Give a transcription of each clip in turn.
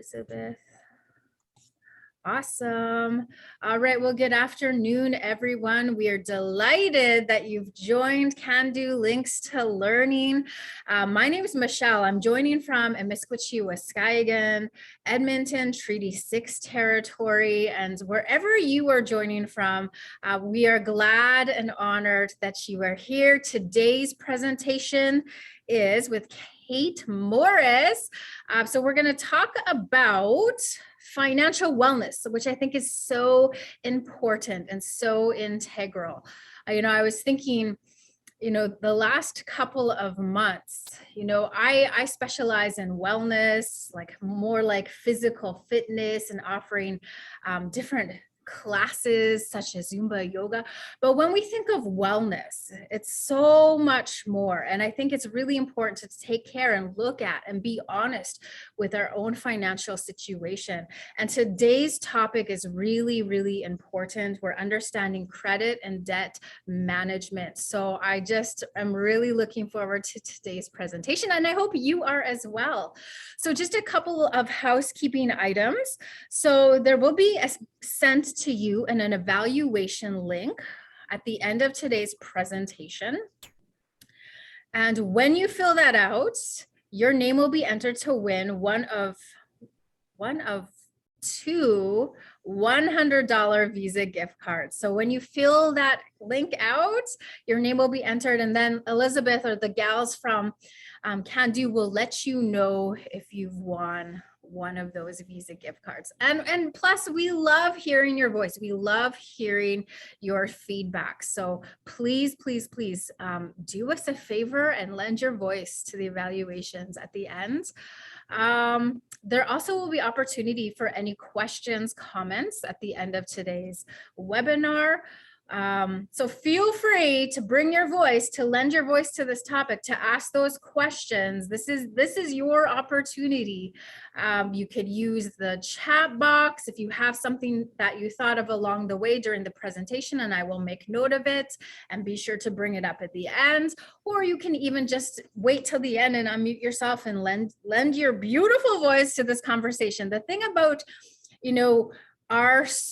Elizabeth. Awesome. All right. Well, good afternoon, everyone. We are delighted that you've joined Cando Links to Learning. My name is Michelle. I'm joining from Emiskwachi, Waskahigan, Edmonton, Treaty 6 territory, and wherever you are joining from, we are glad and honored that you are here. Today's presentation is with Cate Morris. So we're going to talk about financial wellness, which I think is so important and so integral. I was thinking, the last couple of months, I specialize in wellness, like more like physical fitness and offering different classes such as Zumba yoga. But when we think of wellness, it's so much more. And I think it's really important to take care and look at and be honest with our own financial situation. And today's topic is really, really important. We're understanding credit and debt management. So I just am really looking forward to today's presentation, and I hope you are as well. So just a couple of housekeeping items. So there will be sent to you an evaluation link at the end of today's presentation. And when you fill that out, your name will be entered to win one of two $100 Visa gift cards. So when you fill that link out, your name will be entered, and then Elizabeth or the gals from Cando will let you know if you've won one of those Visa gift cards. And plus, we love hearing your voice. We love hearing your feedback. So please, please, please do us a favor and lend your voice to the evaluations at the end. There also will be opportunity for any questions, comments at the end of today's webinar. So feel free to bring your voice, to lend your voice to this topic, to ask those questions. This is your opportunity. You could use the chat box if you have something that you thought of along the way during the presentation, and I will make note of it and be sure to bring it up at the end. Or you can even just wait till the end and unmute yourself and lend your beautiful voice to this conversation. The thing about,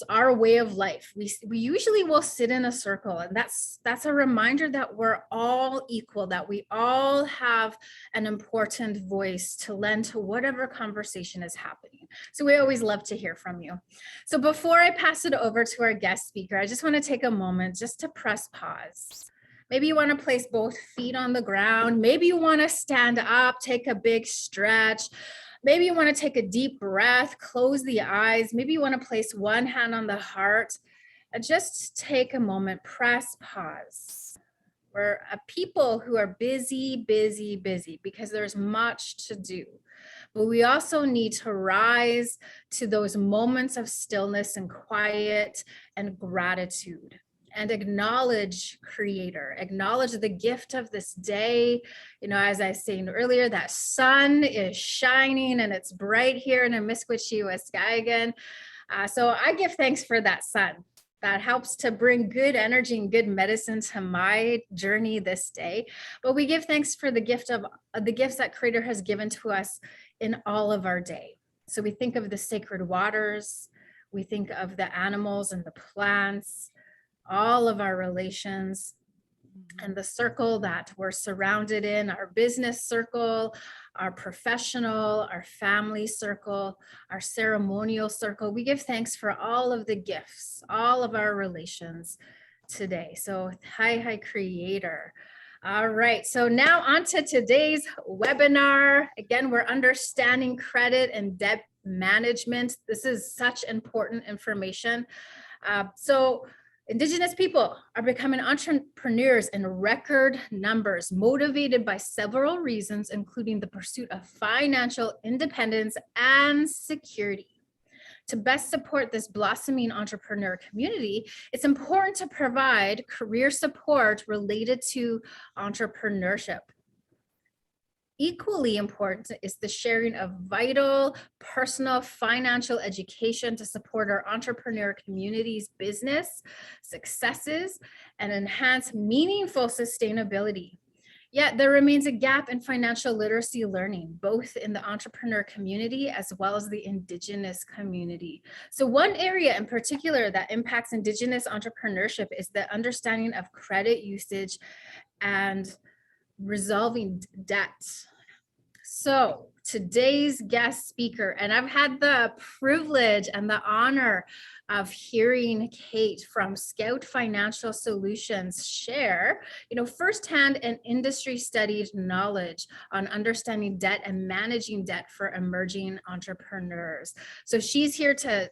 our way of life, we usually will sit in a circle, and that's a reminder that we're all equal, that we all have an important voice to lend to whatever conversation is happening. So we always love to hear from you. So before I pass it over to our guest speaker, I just want to take a moment just to press pause. Maybe you want to place both feet on the ground. Maybe you want to stand up, take a big stretch. Maybe you want to take a deep breath, close the eyes. Maybe you want to place one hand on the heart. Just take a moment, press pause. We're a people who are busy, busy, busy because there's much to do. But we also need to rise to those moments of stillness and quiet and gratitude. And acknowledge Creator, acknowledge the gift of this day. As I was saying earlier, that sun is shining and it's bright here in Emiskwachi, Waskahigan. So I give thanks for that sun. That helps to bring good energy and good medicine to my journey this day. But we give thanks for the gifts that Creator has given to us in all of our day. So we think of the sacred waters, we think of the animals and the plants, all of our relations, and the circle that we're surrounded in, our business circle, our professional, our family circle, our ceremonial circle. We give thanks for all of the gifts, all of our relations today. So hi, Creator. All right, so now on to today's webinar. Again, we're understanding credit and debt management. This is such important information. So Indigenous people are becoming entrepreneurs in record numbers, motivated by several reasons, including the pursuit of financial independence and security. To best support this blossoming entrepreneur community, it's important to provide career support related to entrepreneurship. Equally important is the sharing of vital personal financial education to support our entrepreneur community's business successes and enhance meaningful sustainability. Yeah, there remains a gap in financial literacy learning, both in the entrepreneur community as well as the Indigenous community. So one area in particular that impacts Indigenous entrepreneurship is the understanding of credit usage and resolving debt. So today's guest speaker, and I've had the privilege and the honor of hearing Cate from Scout Financial Solutions share, firsthand and industry studied knowledge on understanding debt and managing debt for emerging entrepreneurs. So she's here to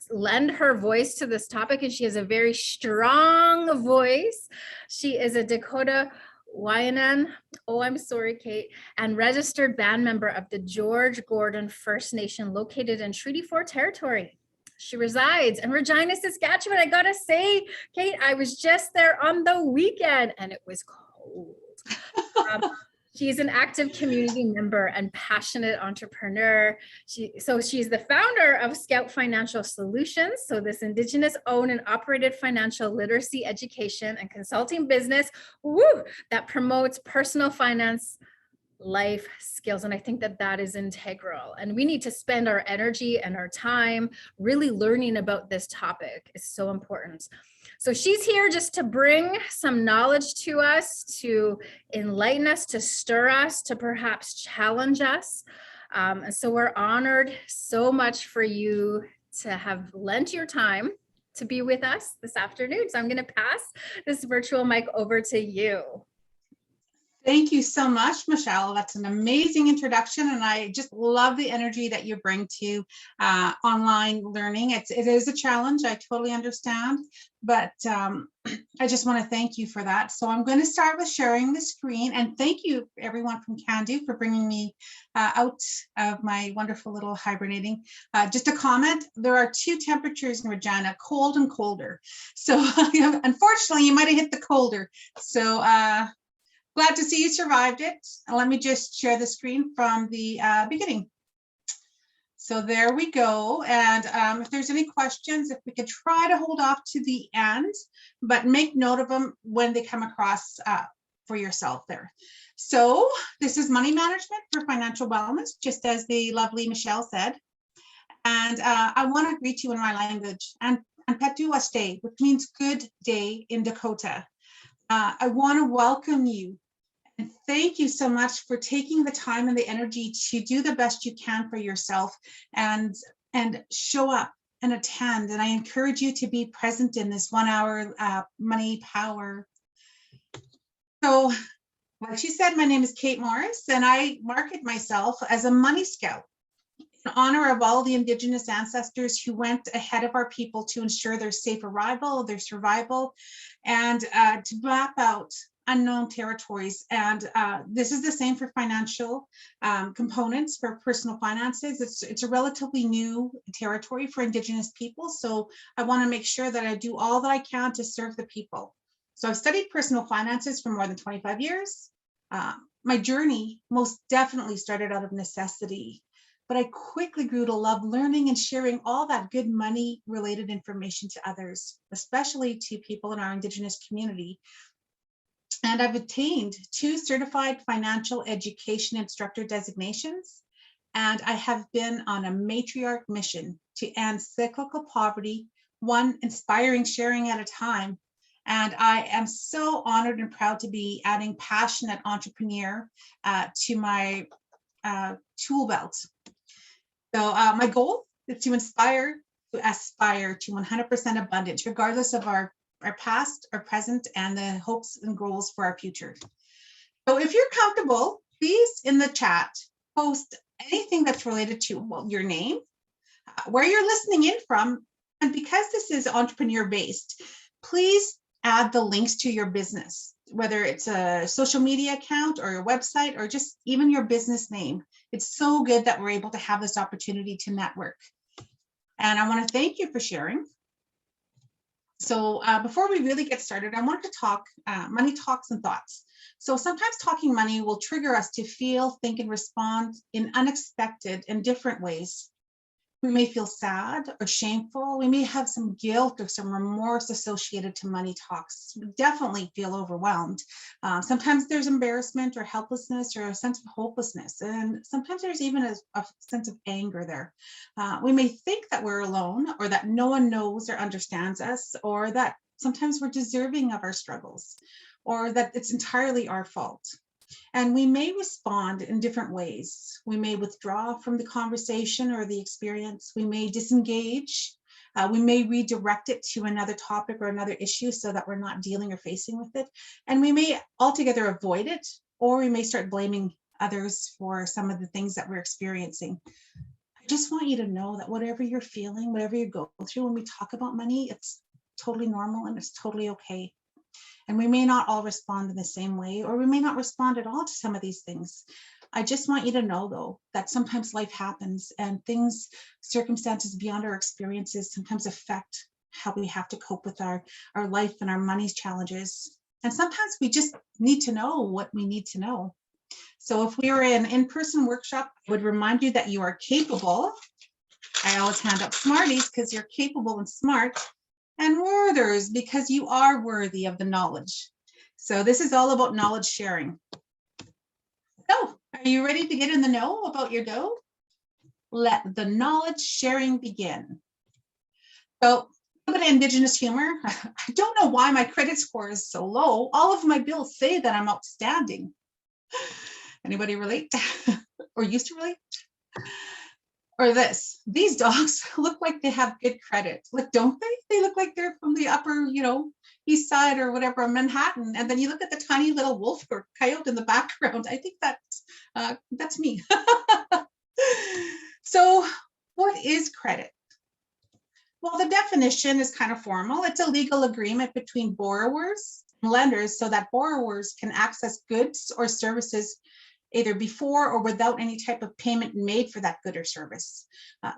lend her voice to this topic, and she has a very strong voice. She is a Dakota Wyandan, oh, I'm sorry, Cate, and registered band member of the George Gordon First Nation located in Treaty 4 territory. She resides in Regina, Saskatchewan. I gotta say, Cate, I was just there on the weekend and it was cold. She's an active community member and passionate entrepreneur. She's the founder of Scout Financial Solutions. So this Indigenous owned and operated financial literacy education and consulting business that promotes personal finance life skills. And I think that that is integral. And we need to spend our energy and our time really learning about this topic. It's so important. So she's here just to bring some knowledge to us, to enlighten us, to stir us, to perhaps challenge us. And so we're honored so much for you to have lent your time to be with us this afternoon. So I'm going to pass this virtual mic over to you. Thank you so much, Michelle. That's an amazing introduction, and I just love the energy that you bring to online learning. It is a challenge, I totally understand, but I just want to thank you for that. So I'm going to start with sharing the screen, and thank you everyone from Cando for bringing me out of my wonderful little hibernating. Just a comment, there are two temperatures in Regina, cold and colder. So unfortunately, you might have hit the colder. So glad to see you survived it. And let me just share the screen from the beginning. So there we go. And if there's any questions, if we could try to hold off to the end, but make note of them when they come across for yourself there. So this is money management for financial wellness, just as the lovely Michelle said. And I want to greet you in my language, and Petuwaste, which means good day in Dakota. I want to welcome you and thank you so much for taking the time and the energy to do the best you can for yourself and show up and attend. And I encourage you to be present in this 1 hour money power. So like she said, my name is Cate Morris, and I market myself as a money scout in honor of all the Indigenous ancestors who went ahead of our people to ensure their safe arrival, their survival, and to map out unknown territories. And this is the same for financial components for personal finances. It's a relatively new territory for Indigenous people. So I want to make sure that I do all that I can to serve the people. So I've studied personal finances for more than 25 years. My journey most definitely started out of necessity, but I quickly grew to love learning and sharing all that good money related information to others, especially to people in our Indigenous community. And I've obtained 2 certified financial education instructor designations, and I have been on a matriarch mission to end cyclical poverty, one inspiring sharing at a time. And I am so honored and proud to be adding passionate entrepreneur to my tool belt. So my goal is to aspire to 100% abundance, regardless of our past, our present, and the hopes and goals for our future. So if you're comfortable, please in the chat, post anything that's related to your name, where you're listening in from. And because this is entrepreneur based, please add the links to your business, whether it's a social media account or your website or just even your business name. It's so good that we're able to have this opportunity to network. And I want to thank you for sharing. So before we really get started, I want to talk money talks and thoughts. So sometimes talking money will trigger us to feel, think, and respond in unexpected and different ways. We may feel sad or shameful. We may have some guilt or some remorse associated to money talks. We definitely feel overwhelmed. Sometimes there's embarrassment or helplessness or a sense of hopelessness. And sometimes there's even a sense of anger there. We may think that we're alone, or that no one knows or understands us, or that sometimes we're deserving of our struggles, or that it's entirely our fault. And we may respond in different ways. We may withdraw from the conversation or the experience. We may disengage. We may redirect it to another topic or another issue so that we're not dealing or facing with it. And we may altogether avoid it, or we may start blaming others for some of the things that we're experiencing. I just want you to know that whatever you're feeling, whatever you go through when we talk about money, it's totally normal and it's totally okay. And we may not all respond in the same way, or we may not respond at all to some of these things. I just want you to know, though, that sometimes life happens and things, circumstances beyond our experiences sometimes affect how we have to cope with our life and our money's challenges. And sometimes we just need to know what we need to know. So if we were in an in-person workshop, I would remind you that you are capable. I always hand up Smarties because you're capable and smart, and worthers because you are worthy of the knowledge. So this is all about knowledge sharing. So are you ready to get in the know about your dough? Let the knowledge sharing begin. So a bit of Indigenous humor. I don't know why my credit score is so low. All of my bills say that I'm outstanding. Anybody relate or used to relate? Or this, these dogs look like they have good credit. Like, don't they? They look like they're from the upper, east side or whatever, Manhattan. And then you look at the tiny little wolf or coyote in the background. I think that's me. So what is credit? Well, the definition is kind of formal. It's a legal agreement between borrowers and lenders so that borrowers can access goods or services either before or without any type of payment made for that good or service.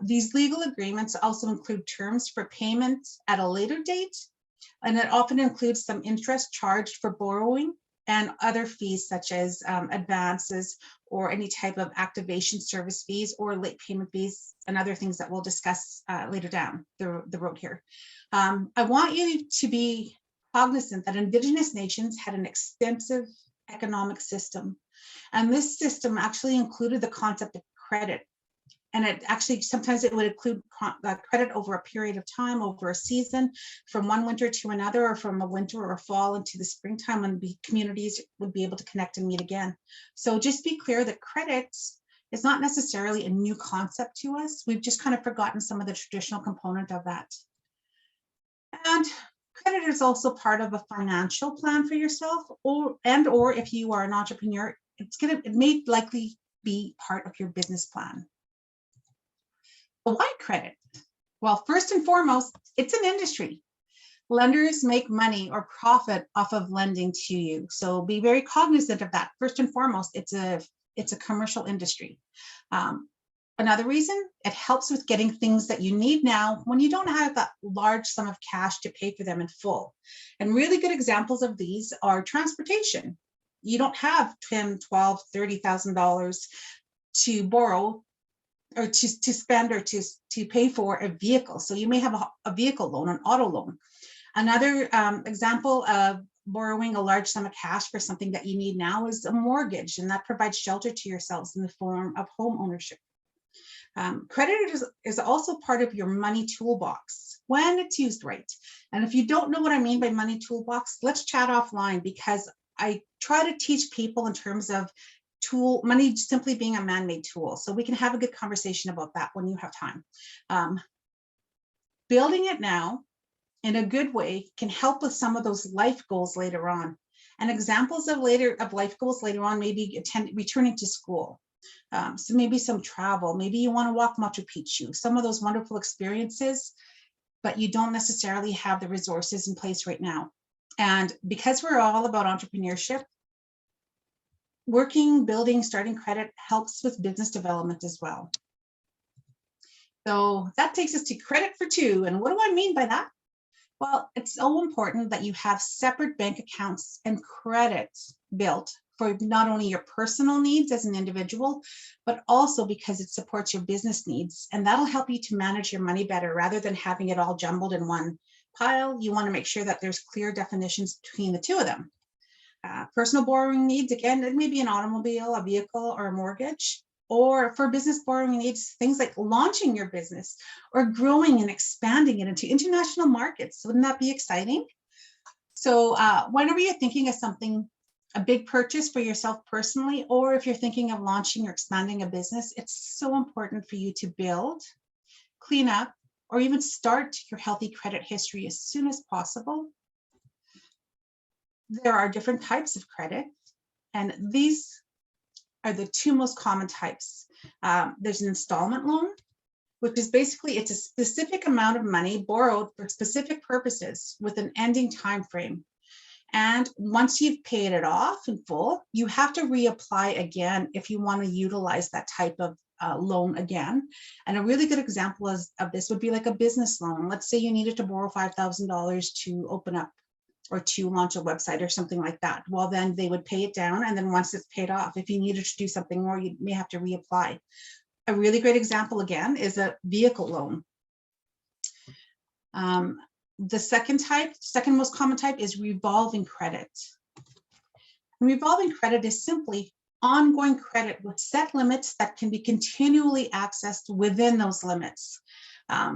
These legal agreements also include terms for payment at a later date, and it often includes some interest charged for borrowing and other fees such as advances or any type of activation service fees or late payment fees and other things that we'll discuss later down the road here. I want you to be cognizant that Indigenous nations had an extensive economic system. And this system actually included the concept of credit. And it actually, sometimes it would include credit over a period of time, over a season, from one winter to another, or from a winter or a fall into the springtime when communities would be able to connect and meet again. So just be clear that credit is not necessarily a new concept to us. We've just kind of forgotten some of the traditional component of that. And credit is also part of a financial plan for yourself, or if you are an entrepreneur, it may likely be part of your business plan. But why credit? Well, first and foremost, it's an industry. Lenders make money or profit off of lending to you. So be very cognizant of that. First and foremost, it's a commercial industry. Another reason, it helps with getting things that you need now when you don't have that large sum of cash to pay for them in full. And really good examples of these are transportation. You don't have $10,000, $12,000, $30,000 to borrow or to spend or to pay for a vehicle. So you may have a vehicle loan, an auto loan. Another example of borrowing a large sum of cash for something that you need now is a mortgage, and that provides shelter to yourselves in the form of home ownership. Credit is also part of your money toolbox when it's used right. And if you don't know what I mean by money toolbox, let's chat offline, because I try to teach people in terms of money simply being a man-made tool. So we can have a good conversation about that when you have time. Building it now in a good way can help with some of those life goals later on. And examples of life goals later on may be returning to school. So maybe some travel, maybe you want to walk Machu Picchu, some of those wonderful experiences, but you don't necessarily have the resources in place right now. And because we're all about entrepreneurship, working, building, starting credit helps with business development as well. So that takes us to credit for two. And what do I mean by that? Well, it's so important that you have separate bank accounts and credits built for not only your personal needs as an individual, but also because it supports your business needs. And that'll help you to manage your money better rather than having it all jumbled in one pile. You want to make sure that there's clear definitions between the two of them. Personal borrowing needs, again, it may be an automobile, a vehicle, or a mortgage. Or for business borrowing needs, things like launching your business or growing and expanding it into international markets. Wouldn't that be exciting? So whenever you're thinking of something, a big purchase for yourself personally, or if you're thinking of launching or expanding a business, it's so important for you to build, clean up, or even start your healthy credit history as soon as possible. There are different types of credit, and these are the two most common types. There's an installment loan, which is basically, it's a specific amount of money borrowed for specific purposes with an ending time frame. And once you've paid it off in full, you have to reapply again if you want to utilize that type of loan again. And a really good example of this would be like a business loan. Let's say you needed to borrow $5,000 to open up or to launch a website or something like that. Well, then they would pay it down. And then once it's paid off, if you needed to do something more, you may have to reapply. A really great example, again, is a vehicle loan. The second most common type is revolving credit. And revolving credit is simply ongoing credit with set limits that can be continually accessed within those limits.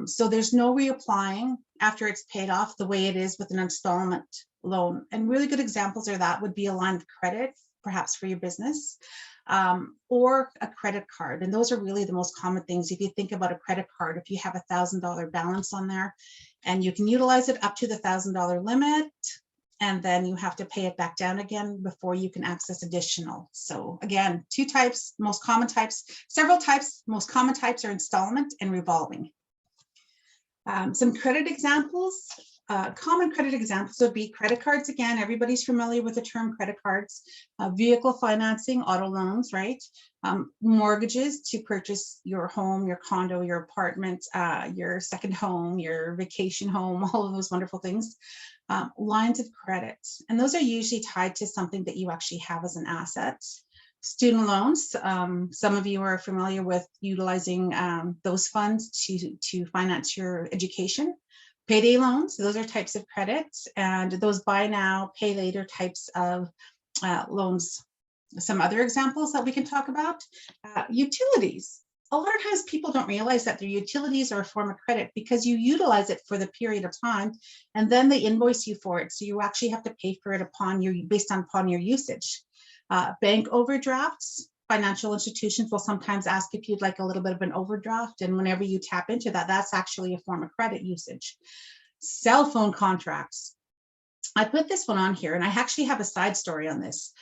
So there's no reapplying after it's paid off the way it is with an installment loan. And really good examples of that would be a line of credit, perhaps for your business, or a credit card. And those are really the most common things. If you think about a credit card, if you have a $1,000 balance on there and you can utilize it up to the $1,000 limit, and then you have to pay it back down again before you can access additional. So again, two types, most common types, several types, most common types are installment and revolving. Some credit examples, common credit examples would be credit cards. Again, everybody's familiar with the term credit cards, vehicle financing, auto loans, right? Mortgages to purchase your home, your condo, your apartment, your second home, your vacation home, all of those wonderful things. Lines of credit, and those are usually tied to something that you actually have as an asset. Student loans, some of you are familiar with utilizing those funds to finance your education. Payday loans, those are types of credits, and those buy now, pay later types of loans. Some other examples that we can talk about, utilities. A lot of times people don't realize that their utilities are a form of credit because you utilize it for the period of time and then they invoice you for it. So you actually have to pay for it based upon your usage. Bank overdrafts, financial institutions will sometimes ask if you'd like a little bit of an overdraft. And whenever you tap into that, that's actually a form of credit usage. Cell phone contracts. I put this one on here and I actually have a side story on this.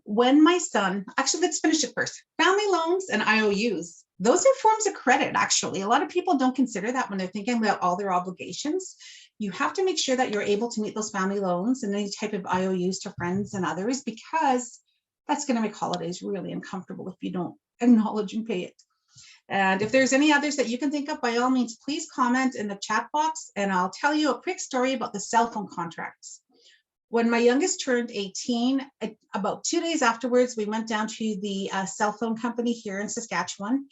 When my son, actually, let's finish it first. Family loans and IOUs. Those are forms of credit, actually. A lot of people don't consider that when they're thinking about all their obligations. You have to make sure that you're able to meet those family loans and any type of IOUs to friends and others, because that's going to make holidays really uncomfortable if you don't acknowledge and pay it. And if there's any others that you can think of, by all means, please comment in the chat box and I'll tell you a quick story about the cell phone contracts. When my youngest turned 18, about 2 days afterwards, we went down to the cell phone company here in Saskatchewan,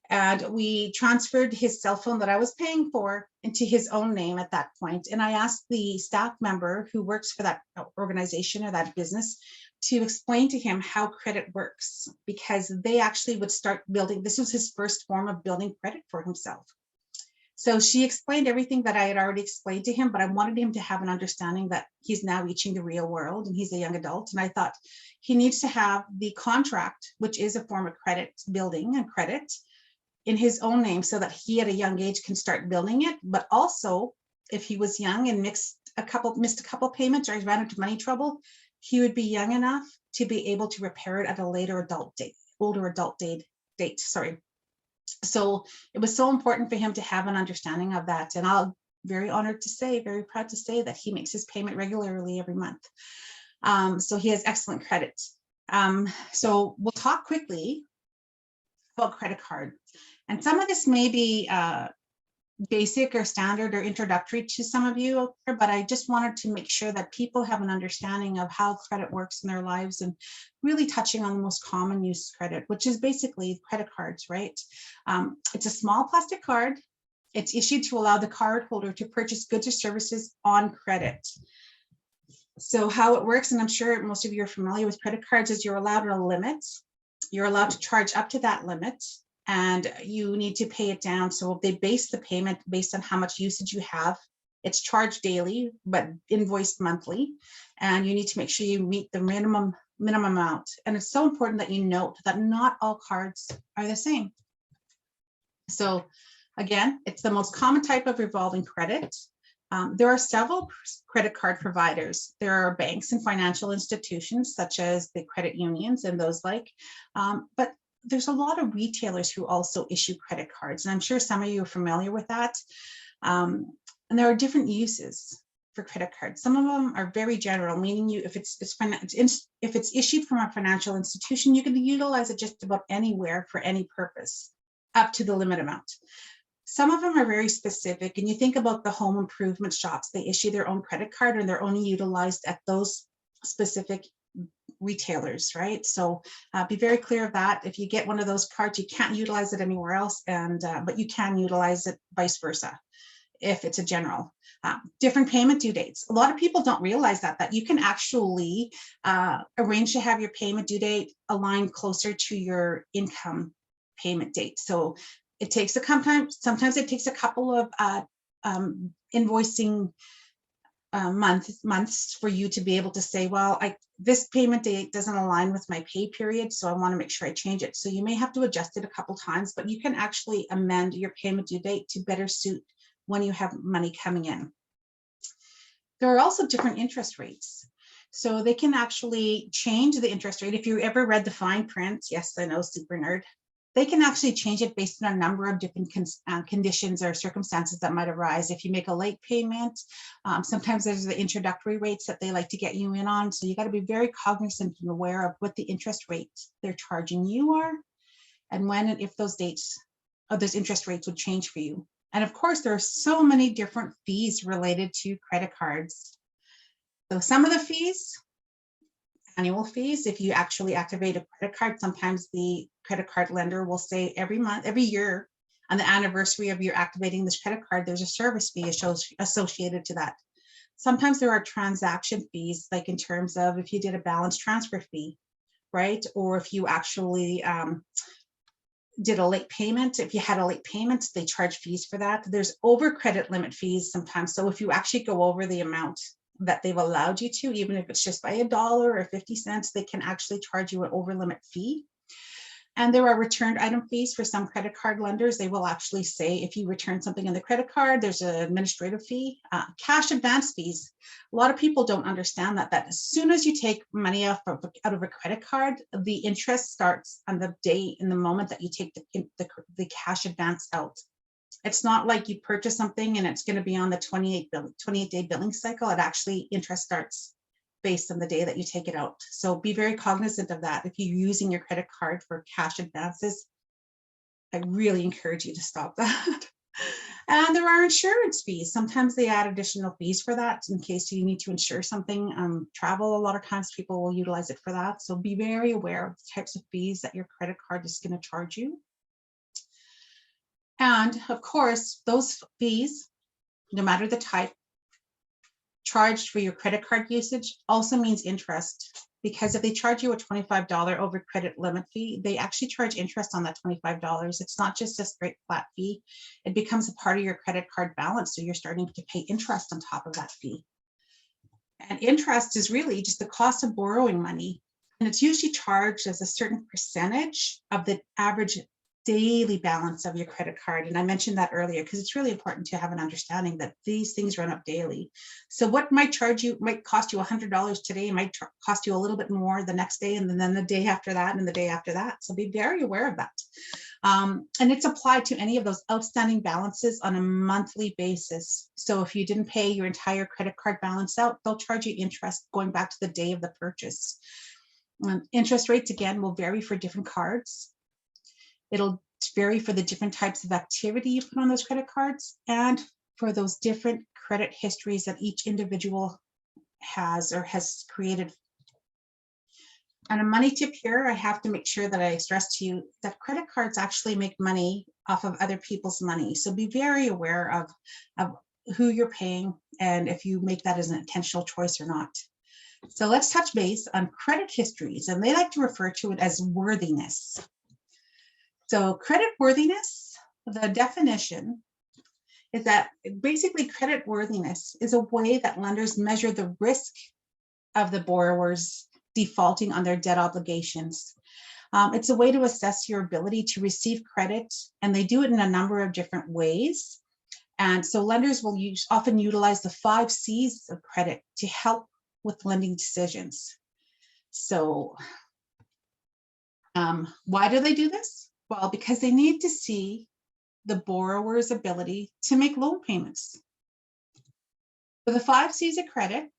and we transferred his cell phone that I was paying for into his own name at that point. And I asked the staff member who works for that organization or that business to explain to him how credit works, because they actually would start building, this was his first form of building credit for himself. So she explained everything that I had already explained to him, but I wanted him to have an understanding that he's now reaching the real world and he's a young adult. And I thought he needs to have the contract, which is a form of credit building and credit, in his own name so that he at a young age can start building it. But also, if he was young and missed a couple payments or he ran into money trouble, he would be young enough to be able to repair it at a older adult date. So it was so important for him to have an understanding of that. And I'm very honored to say, very proud to say that he makes his payment regularly every month. So he has excellent credit. So we'll talk quickly about credit card. And some of this may be basic or standard or introductory to some of you out there, but I just wanted to make sure that people have an understanding of how credit works in their lives, and really touching on the most common use credit, which is basically credit cards, right? It's a small plastic card. It's issued to allow the cardholder to purchase goods or services on credit. So how it works, and I'm sure most of you are familiar with credit cards, is you're allowed a limit. You're allowed to charge up to that limit, and you need to pay it down. So they base the payment based on how much usage you have. It's charged daily, but invoiced monthly. And you need to make sure you meet the minimum amount. And it's so important that you note that not all cards are the same. So again, it's the most common type of revolving credit. There are several credit card providers. There are banks and financial institutions such as the credit unions and those like, but there's a lot of retailers who also issue credit cards. And I'm sure some of you are familiar with that. And there are different uses for credit cards. Some of them are very general, meaning if it's issued from a financial institution, you can utilize it just about anywhere for any purpose, up to the limit amount. Some of them are very specific, and you think about the home improvement shops, they issue their own credit card and they're only utilized at those specific retailers, right? So be very clear of that. If you get one of those cards, you can't utilize it anywhere else, and but you can utilize it vice versa if it's a general. Different payment due dates. A lot of people don't realize that you can actually arrange to have your payment due date aligned closer to your income payment date. So it takes sometimes it takes a couple of invoicing months for you to be able to say, well, this payment date doesn't align with my pay period, so I want to make sure I change it. So you may have to adjust it a couple times, but you can actually amend your payment due date to better suit when you have money coming in. There are also different interest rates. So they can actually change the interest rate. If you ever read the fine print, yes, I know, super nerd. They can actually change it based on a number of different conditions or circumstances that might arise. If you make a late payment, sometimes there's the introductory rates that they like to get you in on. So you got to be very cognizant and aware of what the interest rates they're charging you are, and when and if those dates or those interest rates would change for you. And of course, there are so many different fees related to credit cards. So some of the fees, annual fees, if you actually activate a credit card, sometimes the credit card lender will say every year on the anniversary of your activating this credit card, there's a service fee associated to that. Sometimes there are transaction fees, like in terms of if you did a balance transfer fee, right? Or if you actually did a late payment, if you had a late payment, they charge fees for that. There's over credit limit fees sometimes. So if you actually go over the amount that they've allowed you to, even if it's just by $1 or 50 cents, they can actually charge you an over limit fee. And there are returned item fees for some credit card lenders. They will actually say if you return something in the credit card, there's an administrative fee. Cash advance fees. A lot of people don't understand that as soon as you take money out of a credit card, the interest starts on the day, in the moment that you take the cash advance out. It's not like you purchase something and it's going to be on the 28-day billing cycle. It actually, interest starts based on the day that you take it out. So be very cognizant of that. If you're using your credit card for cash advances, I really encourage you to stop that. And there are insurance fees. Sometimes they add additional fees for that in case you need to insure something. Travel, a lot of times people will utilize it for that. So be very aware of the types of fees that your credit card is going to charge you. And of course, those fees, no matter the type, charged for your credit card usage also means interest, because if they charge you a $25 over credit limit fee, they actually charge interest on that $25. It's not just a straight flat fee. It becomes a part of your credit card balance. So you're starting to pay interest on top of that fee. And interest is really just the cost of borrowing money. And it's usually charged as a certain percentage of the average daily balance of your credit card. And I mentioned that earlier because it's really important to have an understanding that these things run up daily. So what might cost you $100 today might cost you a little bit more the next day, and then the day after that, and the day after that. So be very aware of that. And it's applied to any of those outstanding balances on a monthly basis. So if you didn't pay your entire credit card balance out, they'll charge you interest going back to the day of the purchase. Interest rates, again, will vary for different cards. It'll vary for the different types of activity you put on those credit cards and for those different credit histories that each individual has or has created. And a money tip here, I have to make sure that I stress to you that credit cards actually make money off of other people's money. So be very aware of who you're paying and if you make that as an intentional choice or not. So let's touch base on credit histories, and they like to refer to it as worthiness. So credit worthiness, the definition is that basically credit worthiness is a way that lenders measure the risk of the borrowers defaulting on their debt obligations. It's a way to assess your ability to receive credit, and they do it in a number of different ways. And so lenders will often utilize the 5 C's of credit to help with lending decisions. So why do they do this? Well, because they need to see the borrower's ability to make loan payments. So the 5 C's of credit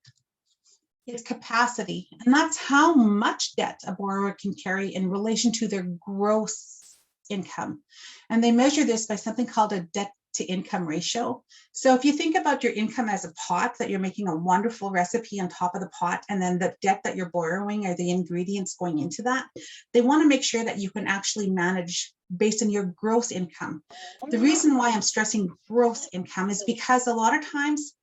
is capacity, and that's how much debt a borrower can carry in relation to their gross income. And they measure this by something called a debt to income ratio. So if you think about your income as a pot, that you're making a wonderful recipe on top of the pot, and then the debt that you're borrowing or the ingredients going into that, they want to make sure that you can actually manage based on your gross income. The reason why I'm stressing gross income is because a lot of times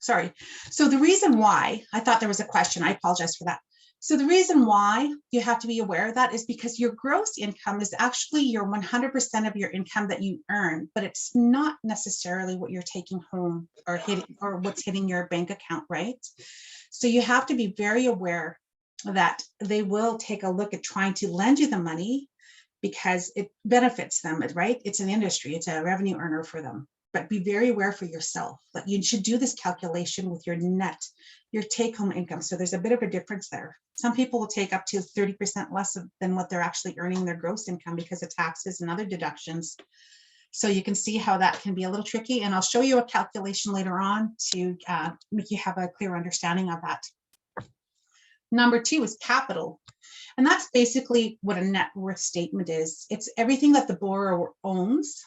Sorry. So the reason why, I thought there was a question, I apologize for that. So the reason why you have to be aware of that is because your gross income is actually your 100% of your income that you earn, but it's not necessarily what you're taking home or what's hitting your bank account, right? So you have to be very aware that they will take a look at trying to lend you the money because it benefits them, right? It's an industry, it's a revenue earner for them. But be very aware for yourself that you should do this calculation with your net, your take-home income. So there's a bit of a difference there. Some people will take up to 30% less than what they're actually earning their gross income because of taxes and other deductions. So you can see how that can be a little tricky. And I'll show you a calculation later on to make you have a clear understanding of that. Number 2 is capital. And that's basically what a net worth statement is. It's everything that the borrower owns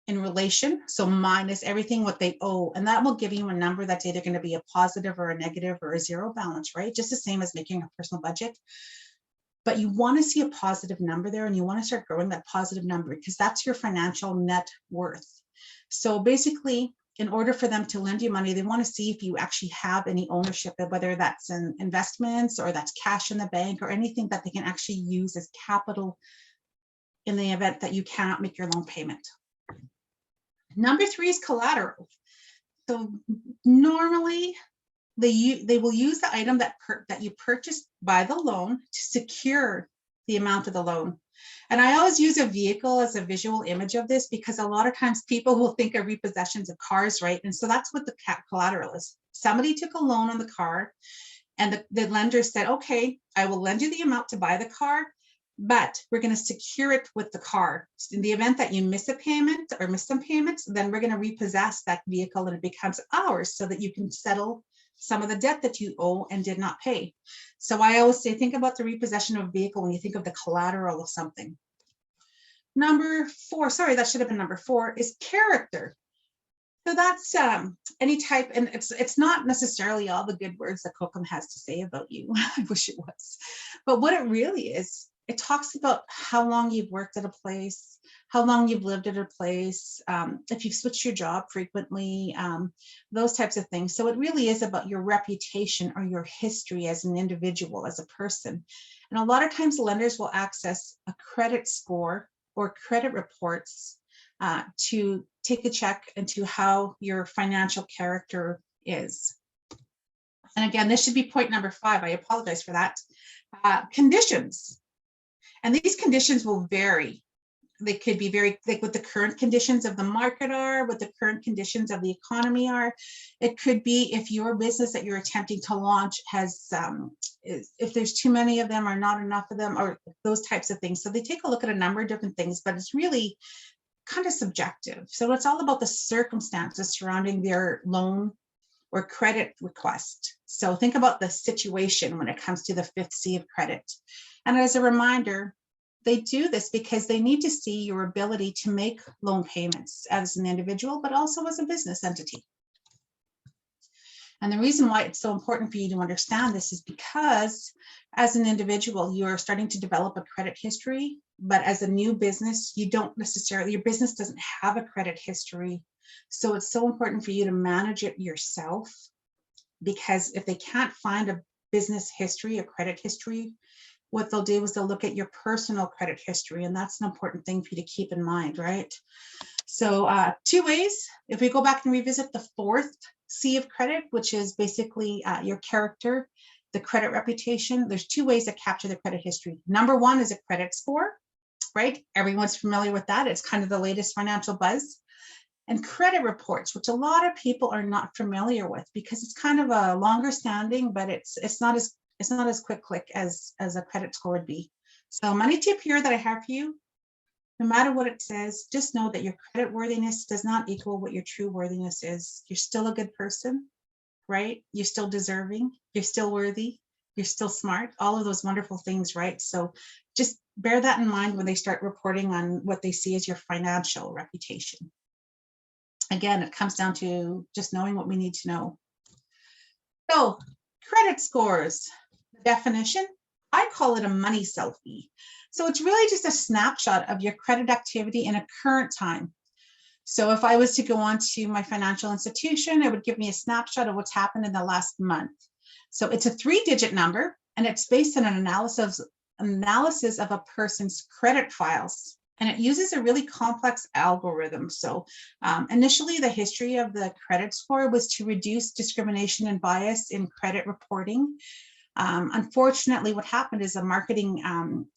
in relation, so minus everything what they owe, and that will give you a number that's either going to be a positive or a negative or a zero balance, right? Just the same as making a personal budget. But you want to see a positive number there, and you want to start growing that positive number because that's your financial net worth. So basically, in order for them to lend you money, they want to see if you actually have any ownership of whether that's in investments or that's cash in the bank or anything that they can actually use as capital in the event that you cannot make your loan payment. Number 3 is collateral. So normally they will use the item that you purchased by the loan to secure the amount of the loan. And I always use a vehicle as a visual image of this because a lot of times people will think of repossessions of cars, right? And so that's what the collateral is. Somebody took a loan on the car and the lender said, okay, I will lend you the amount to buy the car, but we're going to secure it with the car. In the event that you miss a payment or miss some payments, then we're going to repossess that vehicle and it becomes ours so that you can settle some of the debt that you owe and did not pay. So I always say, think about the repossession of a vehicle when you think of the collateral of something. Number 4, sorry, that should have been number 4, is character. So that's any type, and it's not necessarily all the good words that COCOM has to say about you. I wish it was. But what it really is, it talks about how long you've worked at a place, how long you've lived at a place, if you've switched your job frequently, those types of things. So it really is about your reputation or your history as an individual, as a person. And a lot of times lenders will access a credit score or credit reports to take a check into how your financial character is. And again, this should be point number 5. I apologize for that. Conditions. And these conditions will vary. They could be very, like what the current conditions of the market are, what the current conditions of the economy are. It could be if your business that you're attempting to launch has, if there's too many of them or not enough of them, or those types of things. So they take a look at a number of different things, but it's really kind of subjective. So it's all about the circumstances surrounding their loan or credit request. So think about the situation when it comes to the fifth C of credit. And as a reminder, they do this because they need to see your ability to make loan payments as an individual, but also as a business entity. And the reason why it's so important for you to understand this is because as an individual, you're starting to develop a credit history, but as a new business, you don't necessarily, your business doesn't have a credit history. So it's so important for you to manage it yourself, because if they can't find a business history, a credit history, what they'll do is they'll look at your personal credit history. And that's an important thing for you to keep in mind, right? So two ways, if we go back and revisit the fourth C of credit, which is basically your character, the credit reputation, there's two ways that capture the credit history. Number one is a credit score, right? Everyone's familiar with that. It's kind of the latest financial buzz. And credit reports, which a lot of people are not familiar with because it's kind of a longer standing, but it's not as quick click as a credit score would be. So money tip here that I have for you, no matter what it says, just know that your credit worthiness does not equal what your true worthiness is. You're still a good person, right? You're still deserving, you're still worthy, you're still smart, all of those wonderful things, right? So just bear that in mind when they start reporting on what they see as your financial reputation. Again, it comes down to just knowing what we need to know. So credit scores, the definition, I call it a money selfie. So it's really just a snapshot of your credit activity in a current time. So if I was to go on to my financial institution, it would give me a snapshot of what's happened in the last month. So it's a 3-digit number, and it's based on an analysis of a person's credit files. And it uses a really complex algorithm. So initially, the history of the credit score was to reduce discrimination and bias in credit reporting. Unfortunately, what happened is the marketing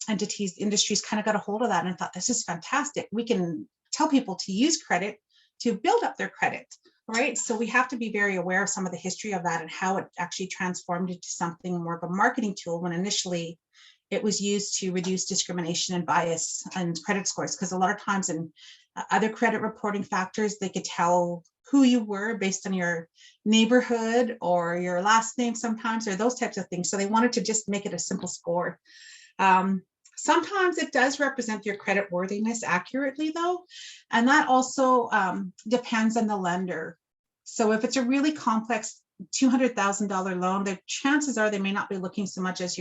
industries kind of got a hold of that and thought, this is fantastic. We can tell people to use credit to build up their credit, right? So we have to be very aware of some of the history of that and how it actually transformed into something more of a marketing tool when initially it was used to reduce discrimination and bias and credit scores. Because a lot of times in other credit reporting factors, they could tell who you were based on your neighborhood or your last name sometimes, or those types of things. So they wanted to just make it a simple score. Sometimes it does represent your credit worthiness accurately though. And that also depends on the lender. So if it's a really complex $200,000 loan, the chances are they may not be looking so much as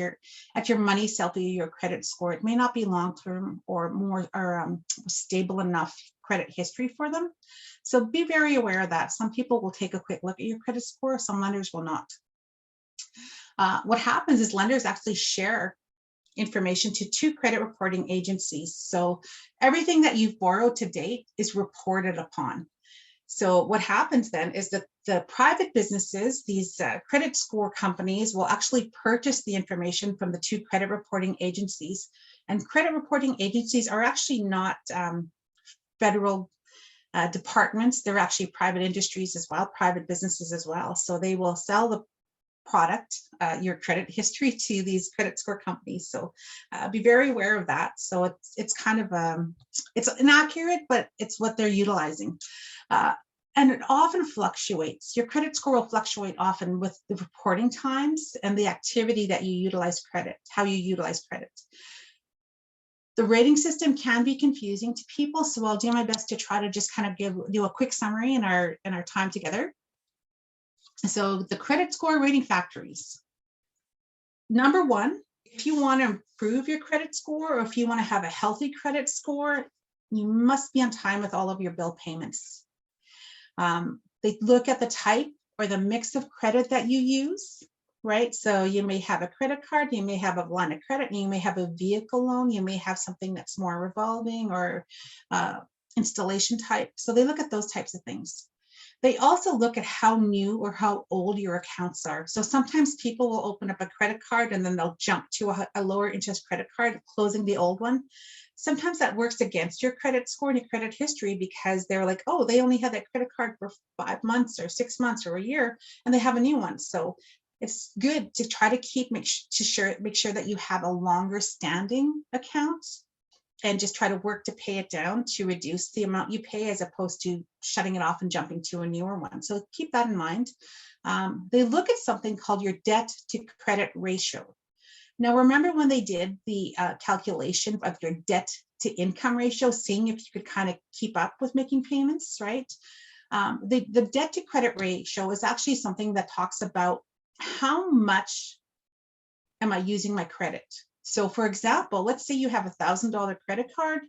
at your money selfie, your credit score. It may not be long-term or more stable enough credit history for them. So be very aware of that. Some people will take a quick look at your credit score, some lenders will not. What happens is lenders actually share information to 2 credit reporting agencies. So everything that you've borrowed to date is reported upon. So what happens then is that the private businesses, these credit score companies, will actually purchase the information from the 2 credit reporting agencies. And credit reporting agencies are actually not federal departments. They're actually private industries as well, private businesses as well. So they will sell the product, your credit history, to these credit score companies. So be very aware of that. So it's kind of it's inaccurate, but it's what they're utilizing. And it often fluctuates. Your credit score will fluctuate often with the reporting times and the activity that you utilize credit, how you utilize credit. The rating system can be confusing to people, so I'll do my best to try to just kind of do a quick summary in our time together. So the credit score rating factories. Number 1, if you want to improve your credit score, or if you want to have a healthy credit score, you must be on time with all of your bill payments. They look at the type or the mix of credit that you use, right? So you may have a credit card, you may have a line of credit, and you may have a vehicle loan, you may have something that's more revolving or installation type. So they look at those types of things. They also look at how new or how old your accounts are. So sometimes people will open up a credit card and then they'll jump to a lower interest credit card, closing the old one. Sometimes that works against your credit score and your credit history because they're like, oh, they only had that credit card for 5 months or 6 months or a year, and they have a new one. So it's good to try to make sure that you have a longer standing account and just try to work to pay it down to reduce the amount you pay as opposed to shutting it off and jumping to a newer one. So keep that in mind. They look at something called your debt to credit ratio. Now, remember when they did the calculation of your debt to income ratio, seeing if you could kind of keep up with making payments, right? The debt to credit ratio is actually something that talks about how much am I using my credit. So for example, let's say you have $1,000 credit card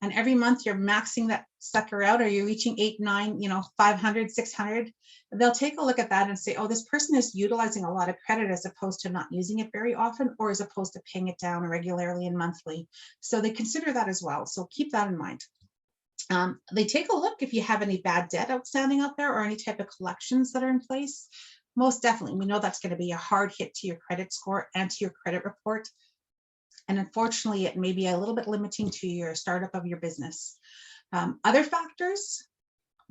and every month you're maxing that sucker out, or you're reaching 8, 9, 500, 600. They'll take a look at that and say, oh, this person is utilizing a lot of credit as opposed to not using it very often, or as opposed to paying it down regularly and monthly. So they consider that as well. So keep that in mind. They take a look if you have any bad debt outstanding out there or any type of collections that are in place. Most definitely, we know that's going to be a hard hit to your credit score and to your credit report. And unfortunately, it may be a little bit limiting to your startup of your business. Other factors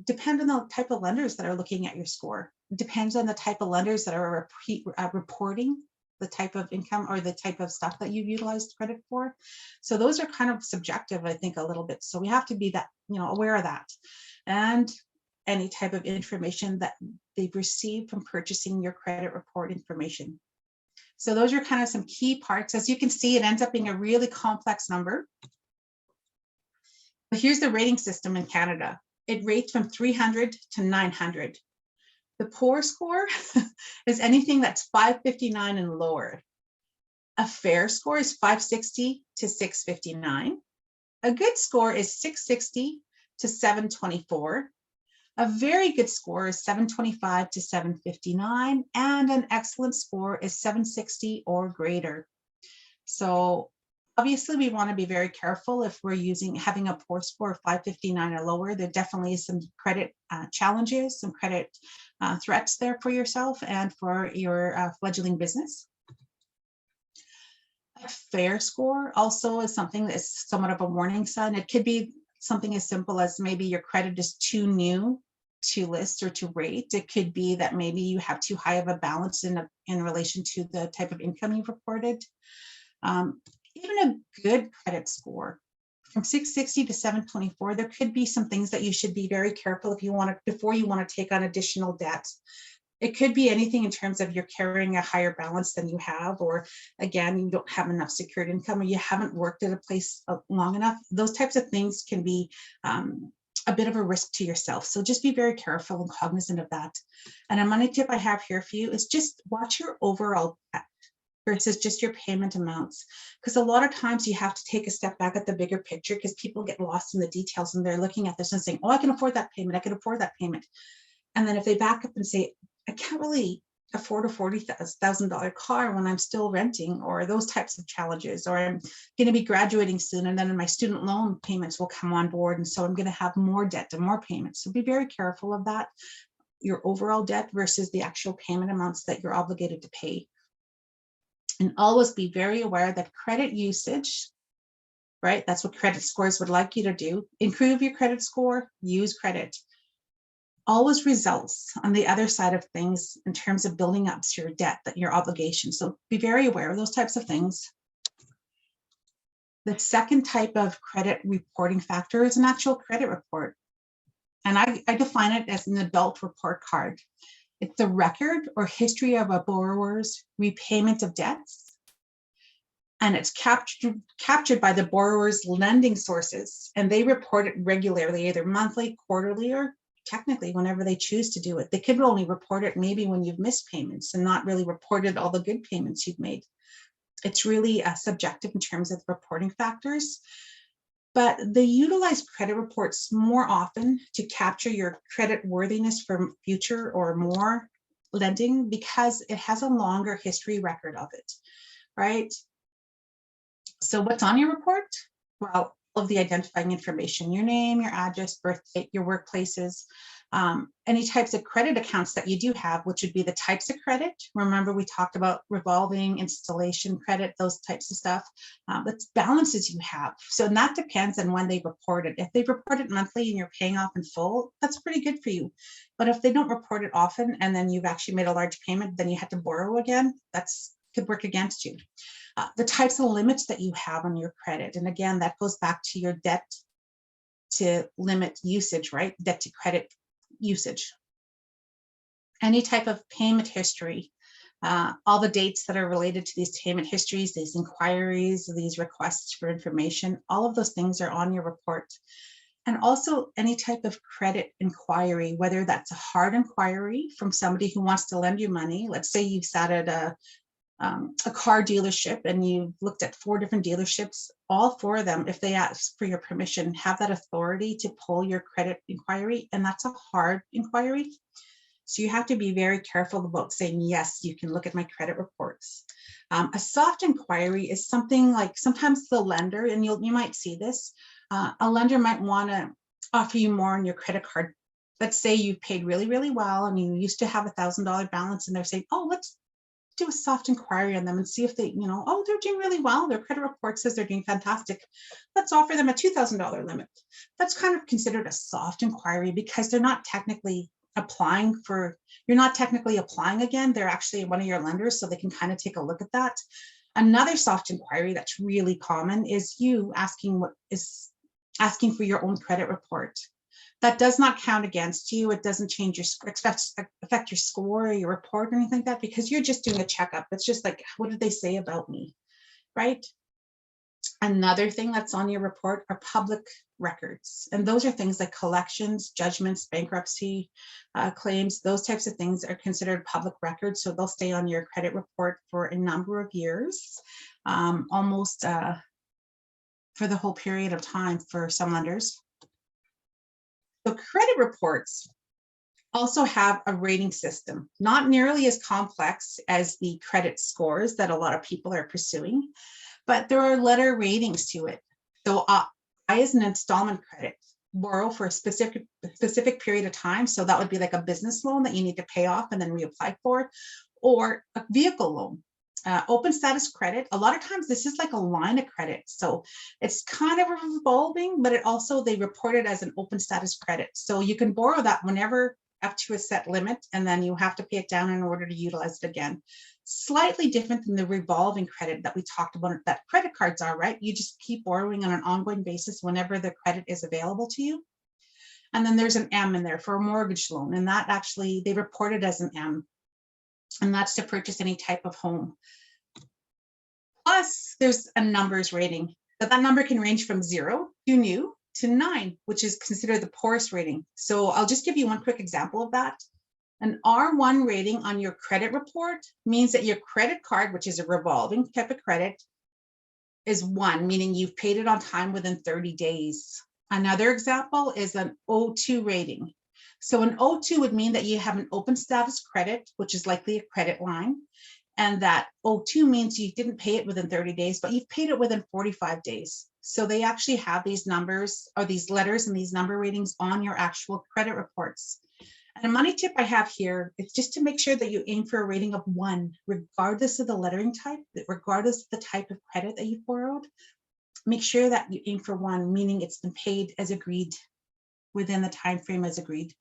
depend on the type of lenders that are looking at your score. It depends on the type of lenders that are reporting the type of income or the type of stuff that you've utilized credit for. So those are kind of subjective, I think, a little bit. So we have to be that, aware of that. And any type of information that they've received from purchasing your credit report information. So those are kind of some key parts. As you can see, it ends up being a really complex number. But here's the rating system in Canada. It rates from 300 to 900. The poor score is anything that's 559 and lower. A fair score is 560 to 659. A good score is 660 to 724. A very good score is 725 to 759, and an excellent score is 760 or greater. So obviously we want to be very careful if we're having a poor score of 559 or lower. There definitely is some credit challenges, some credit threats there for yourself and for your fledgling business. A fair score also is something that's somewhat of a warning sign. It could be something as simple as maybe your credit is too new to list or to rate. It could be that maybe you have too high of a balance in relation to the type of income you've reported. Even a good credit score from 660 to 724, there could be some things that you should be very careful before you want to take on additional debt. It could be anything in terms of you're carrying a higher balance than you have, or again, you don't have enough secured income, or you haven't worked at a place long enough. Those types of things can be a bit of a risk to yourself. So just be very careful and cognizant of that. And a money tip I have here for you is just watch your overall debt versus just your payment amounts. Because a lot of times you have to take a step back at the bigger picture, because people get lost in the details and they're looking at this and saying, oh, I can afford that payment. I can afford that payment. And then if they back up and say, I can't really afford a $40,000 car when I'm still renting, or those types of challenges, or I'm going to be graduating soon and then my student loan payments will come on board. And so I'm going to have more debt and more payments. So be very careful of that, your overall debt versus the actual payment amounts that you're obligated to pay. And always be very aware that credit usage, right? That's what credit scores would like you to do. Improve your credit score, use credit. Always results on the other side of things in terms of building up your debt, your obligation. So be very aware of those types of things. The second type of credit reporting factor is an actual credit report. And I define it as an adult report card. It's the record or history of a borrower's repayment of debts. And it's captured by the borrower's lending sources. And they report it regularly, either monthly, quarterly, or technically whenever they choose to do it. They could only report it maybe when you've missed payments and not really reported all the good payments you've made. It's really subjective in terms of reporting factors, but they utilize credit reports more often to capture your credit worthiness for future or more lending, because it has a longer history record of it, right? So what's on your report? Well, of the identifying information, your name, your address, birth date, your workplaces, any types of credit accounts that you do have, which would be the types of credit. Remember, we talked about revolving, installation credit, those types of stuff. But balances you have. So and that depends on when they report it. If they report it monthly and you're paying off in full, that's pretty good for you. But if they don't report it often and then you've actually made a large payment, then you have to borrow again, that's could work against you. The types of limits that you have on your credit. And again, that goes back to your debt to limit usage, right? Debt to credit usage. Any type of payment history, all the dates that are related to these payment histories, these inquiries, these requests for information, all of those things are on your report. And also any type of credit inquiry, whether that's a hard inquiry from somebody who wants to lend you money. Let's say you sat at a car dealership and you looked at 4 different dealerships. All 4 of them, if they ask for your permission, have that authority to pull your credit inquiry, and that's a hard inquiry. So you have to be very careful about saying, yes, you can look at my credit reports. A soft inquiry is something like, sometimes the lender, and you might see this, a lender might want to offer you more on your credit card. Let's say you've paid really, really well and you used to have $1,000 balance, and they're saying, oh, let's do a soft inquiry on them and see if they, oh, they're doing really well. Their credit report says they're doing fantastic. Let's offer them a $2,000 limit. That's kind of considered a soft inquiry because they're not technically applying for, you're not technically applying again. They're actually one of your lenders, so they can kind of take a look at that. Another soft inquiry that's really common is you asking for your own credit report. That does not count against you. It doesn't change your affect your score or your report or anything like that, because you're just doing a checkup. It's just like, what did they say about me, right? Another thing that's on your report are public records. And those are things like collections, judgments, bankruptcy claims. Those types of things are considered public records. So they'll stay on your credit report for a number of years, almost for the whole period of time for some lenders. So credit reports also have a rating system, not nearly as complex as the credit scores that a lot of people are pursuing, but there are letter ratings to it. So I, as an installment credit, borrow for a specific period of time. So that would be like a business loan that you need to pay off and then reapply for, or a vehicle loan. Open status credit, a lot of times this is like a line of credit. So it's kind of revolving, but it also, they report it as an open status credit. So you can borrow that whenever up to a set limit, and then you have to pay it down in order to utilize it again. Slightly different than the revolving credit that we talked about that credit cards are, right? You just keep borrowing on an ongoing basis whenever the credit is available to you. And then there's an M in there for a mortgage loan, and that actually, they report it as an M. And that's to purchase any type of home. Plus, there's a numbers rating. But that number can range from 0 to new to 9, which is considered the poorest rating. So I'll just give you one quick example of that. An R1 rating on your credit report means that your credit card, which is a revolving type of credit, is 1, meaning you've paid it on time within 30 days. Another example is an O2 rating. So an O2 would mean that you have an open status credit, which is likely a credit line. And that O2 means you didn't pay it within 30 days, but you've paid it within 45 days. So they actually have these numbers or these letters and these number ratings on your actual credit reports. And a money tip I have here is just to make sure that you aim for a rating of 1, regardless of the lettering type, regardless of the type of credit that you've borrowed. Make sure that you aim for 1, meaning it's been paid as agreed within the time frame as agreed.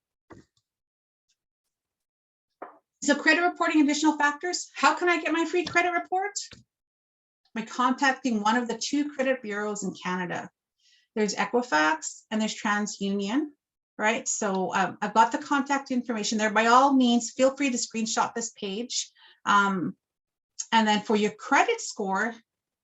So credit reporting additional factors. How can I get my free credit report? By contacting one of the 2 credit bureaus in Canada. There's Equifax and there's TransUnion, right? So I've got the contact information there. By all means, feel free to screenshot this page. And then for your credit score,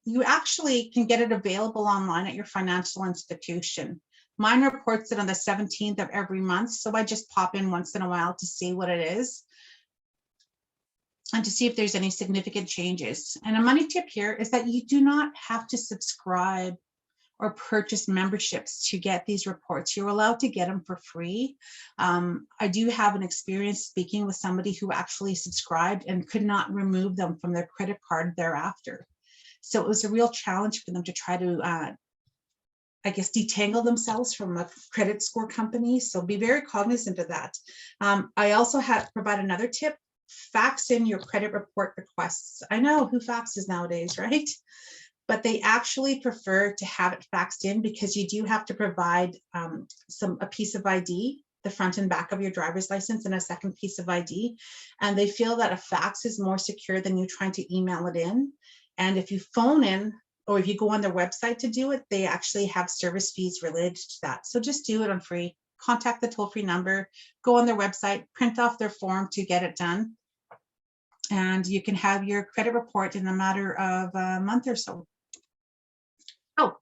you actually can get it available online at your financial institution. Mine reports it on the 17th of every month. So I just pop in once in a while to see what it is, and to see if there's any significant changes. And a money tip here is that you do not have to subscribe or purchase memberships to get these reports. You're allowed to get them for free. I do have an experience speaking with somebody who actually subscribed and could not remove them from their credit card thereafter. So it was a real challenge for them to try to, I guess, detangle themselves from a credit score company. So be very cognizant of that. I also provide another tip. Fax in your credit report requests. I know who faxes nowadays, right? But they actually prefer to have it faxed in because you do have to provide a piece of ID the front and back of your driver's license and a second piece of ID. And they feel that a fax is more secure than you trying to email it in. And if you phone in, or if you go on their website to do it, they actually have service fees related to that. So just do it on free. Contact the toll-free number, go on their website, print off their form to get it done. And you can have your credit report in a matter of a month or so. Oh,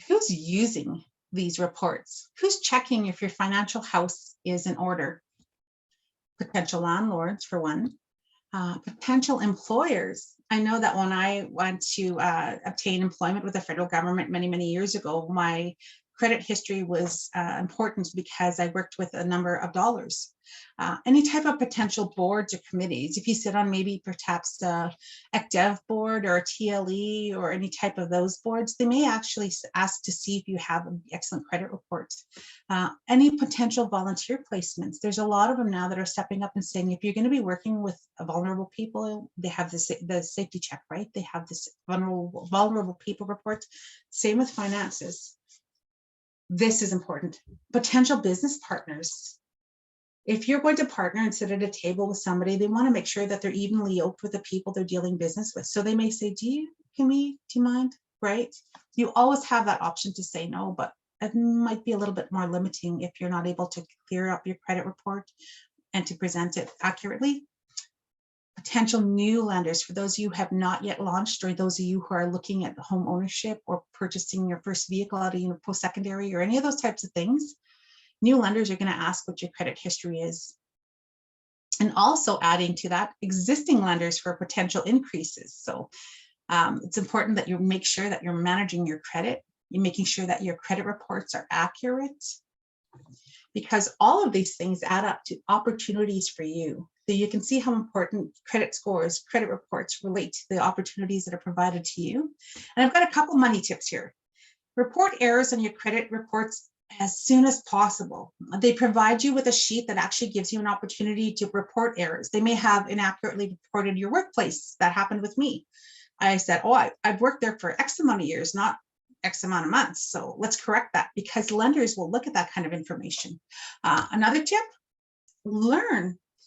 who's using these reports? Who's checking if your financial house is in order? Potential landlords, for one. Potential employers. I know that when I went to obtain employment with the federal government many, many years ago, my credit history was important because I worked with a number of dollars. Any type of potential boards or committees, if you sit on maybe perhaps a ECDEV board or a TLE or any type of those boards, they may actually ask to see if you have an excellent credit report. Any potential volunteer placements, there's a lot of them now that are stepping up and saying, if you're going to be working with vulnerable people, they have the safety check, right? They have this vulnerable people report. Same with finances. This is important. Potential business partners. If you're going to partner and sit at a table with somebody, they want to make sure that they're evenly yoked with the people they're dealing business with. So they may say, do you mind? Right? You always have that option to say no, but it might be a little bit more limiting if you're not able to clear up your credit report and to present it accurately. Potential new lenders, for those of you who have not yet launched, or those of you who are looking at home ownership or purchasing your first vehicle out of post-secondary or any of those types of things, new lenders are going to ask what your credit history is. And also adding to that, existing lenders for potential increases. So it's important that you make sure that you're managing your credit. You're making sure that your credit reports are accurate, because all of these things add up to opportunities for you. So you can see how important credit scores, credit reports relate to the opportunities that are provided to you. And I've got a couple money tips here. Report errors on your credit reports as soon as possible. They provide you with a sheet that actually gives you an opportunity to report errors. They may have inaccurately reported your workplace. That happened with me. I said, oh, I've worked there for X amount of years, not X amount of months. So let's correct that, because lenders will look at that kind of information. Another tip,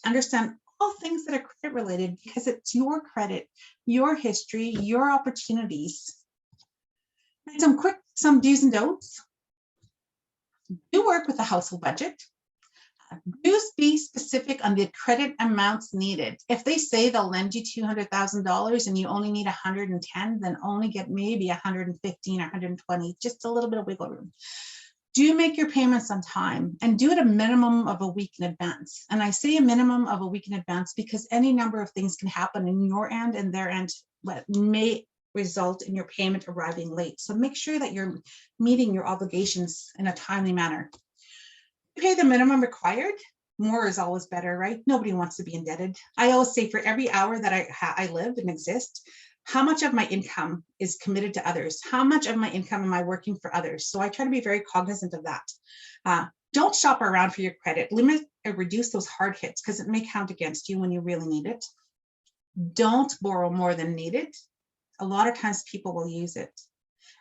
understand all things that are credit related, because it's your credit, your history, your opportunities. And some do's and don'ts. Do work with a household budget. Do be specific on the credit amounts needed. If they say they'll lend you $200,000 and you only need 110, then only get maybe 115 or 120, just a little bit of wiggle room. Do make your payments on time and do it a minimum of a week in advance. And I say a minimum of a week in advance because any number of things can happen in your end and their end that may result in your payment arriving late. So make sure that you're meeting your obligations in a timely manner. Pay the minimum required. More is always better, right? Nobody wants to be indebted. I always say for every hour that I live and exist, how much of my income is committed to others? How much of my income am I working for others? So I try to be very cognizant of that. Don't shop around for your credit. Limit or reduce those hard hits because it may count against you when you really need it. Don't borrow more than needed. A lot of times people will use it.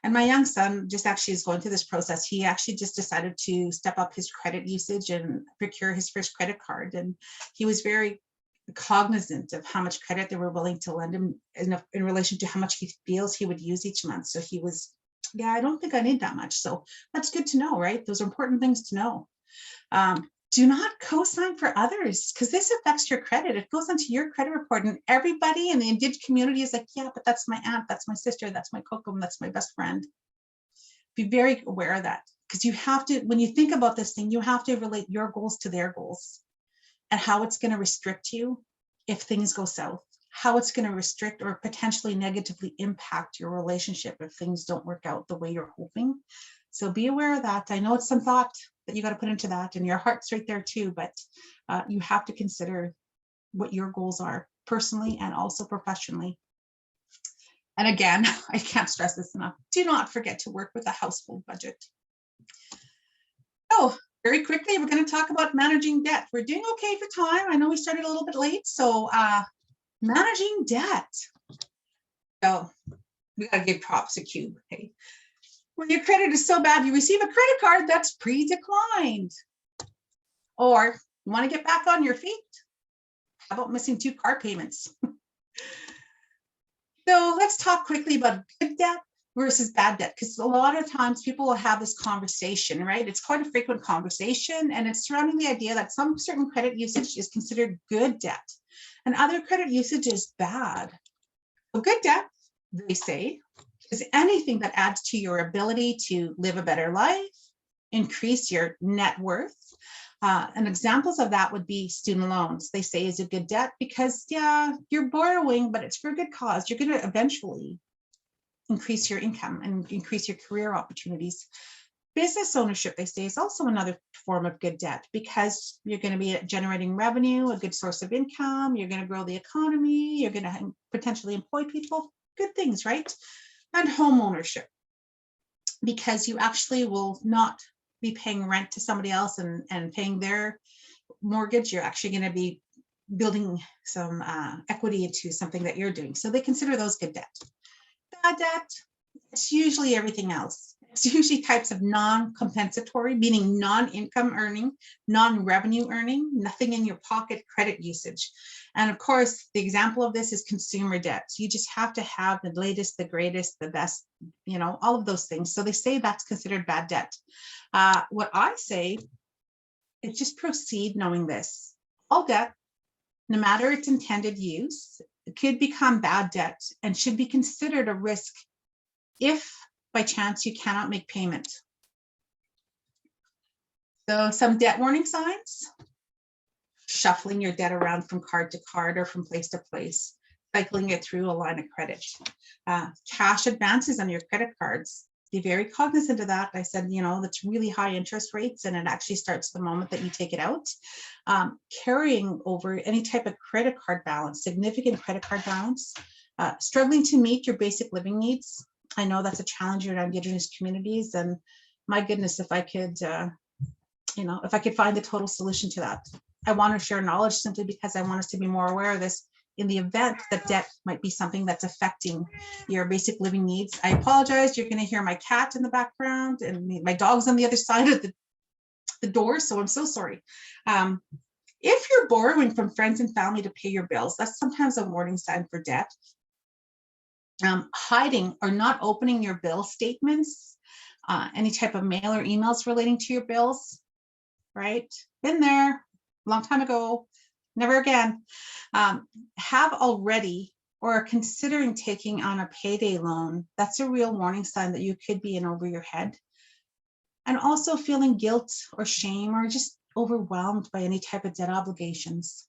And my young son just actually is going through this process. He actually just decided to step up his credit usage and procure his first credit card. And he was very cognizant of how much credit they were willing to lend him in relation to how much he feels he would use each month. So he was, yeah, I don't think I need that much. So that's good to know, right? Those are important things to know. Do not co-sign for others because this affects your credit. It goes onto your credit report and everybody in the Indigenous community is like, yeah, but that's my aunt, that's my sister, that's my kokum, that's my best friend. Be very aware of that because you have to, when you think about this thing, you have to relate your goals to their goals and how it's going to restrict you if things go south, how it's going to restrict or potentially negatively impact your relationship if things don't work out the way you're hoping. So be aware of that. I know it's some thought that you got to put into that and your heart's right there too, but you have to consider what your goals are personally and also professionally. And again, I can't stress this enough. Do not forget to work with a household budget. So very quickly, we're going to talk about managing debt. We're doing okay for time. I know we started a little bit late. So managing debt. So we got to give props to Cube. Okay. When your credit is so bad, you receive a credit card that's pre-declined. Or you want to get back on your feet? How about missing 2 car payments? So let's talk quickly about good debt versus bad debt, because a lot of times people will have this conversation, right? It's quite a frequent conversation, and it's surrounding the idea that some certain credit usage is considered good debt and other credit usage is bad. So good debt, they say, is anything that adds to your ability to live a better life, increase your net worth. And examples of that would be student loans, they say is a good debt because, yeah, you're borrowing, but it's for a good cause. You're going to eventually increase your income and increase your career opportunities. Business ownership, they say, is also another form of good debt because you're going to be generating revenue, a good source of income. You're going to grow the economy. You're going to potentially employ people. Good things, right? And home ownership, because you actually will not be paying rent to somebody else and paying their mortgage. You're actually going to be building some equity into something that you're doing. So they consider those good debt. Bad debt, it's usually everything else. It's usually types of non-compensatory, meaning non-income earning, non-revenue earning, nothing in your pocket credit usage. And of course, the example of this is consumer debt. You just have to have the latest, the greatest, the best, all of those things. So they say that's considered bad debt. What I say is just proceed knowing this. All debt, no matter its intended use, could become bad debt and should be considered a risk if by chance you cannot make payment. So some debt warning signs: shuffling your debt around from card to card or from place to place, cycling it through a line of credit, cash advances on your credit cards. Be very cognizant of that. I said, that's really high interest rates and it actually starts the moment that you take it out. Carrying over any type of credit card balance, significant credit card balance, struggling to meet your basic living needs. I know that's a challenge in Indigenous communities, and my goodness, if I could, if I could find the total solution to that. I want to share knowledge simply because I want us to be more aware of this in the event that debt might be something that's affecting your basic living needs. I apologize, you're going to hear my cat in the background and my dog's on the other side of the door, so I'm so sorry. If you're borrowing from friends and family to pay your bills, that's sometimes a warning sign for debt. Hiding or not opening your bill statements, any type of mail or emails relating to your bills, right? Been there, long time ago, never again. Have already or are considering taking on a payday loan. That's a real warning sign that you could be in over your head. And also feeling guilt or shame or just overwhelmed by any type of debt obligations.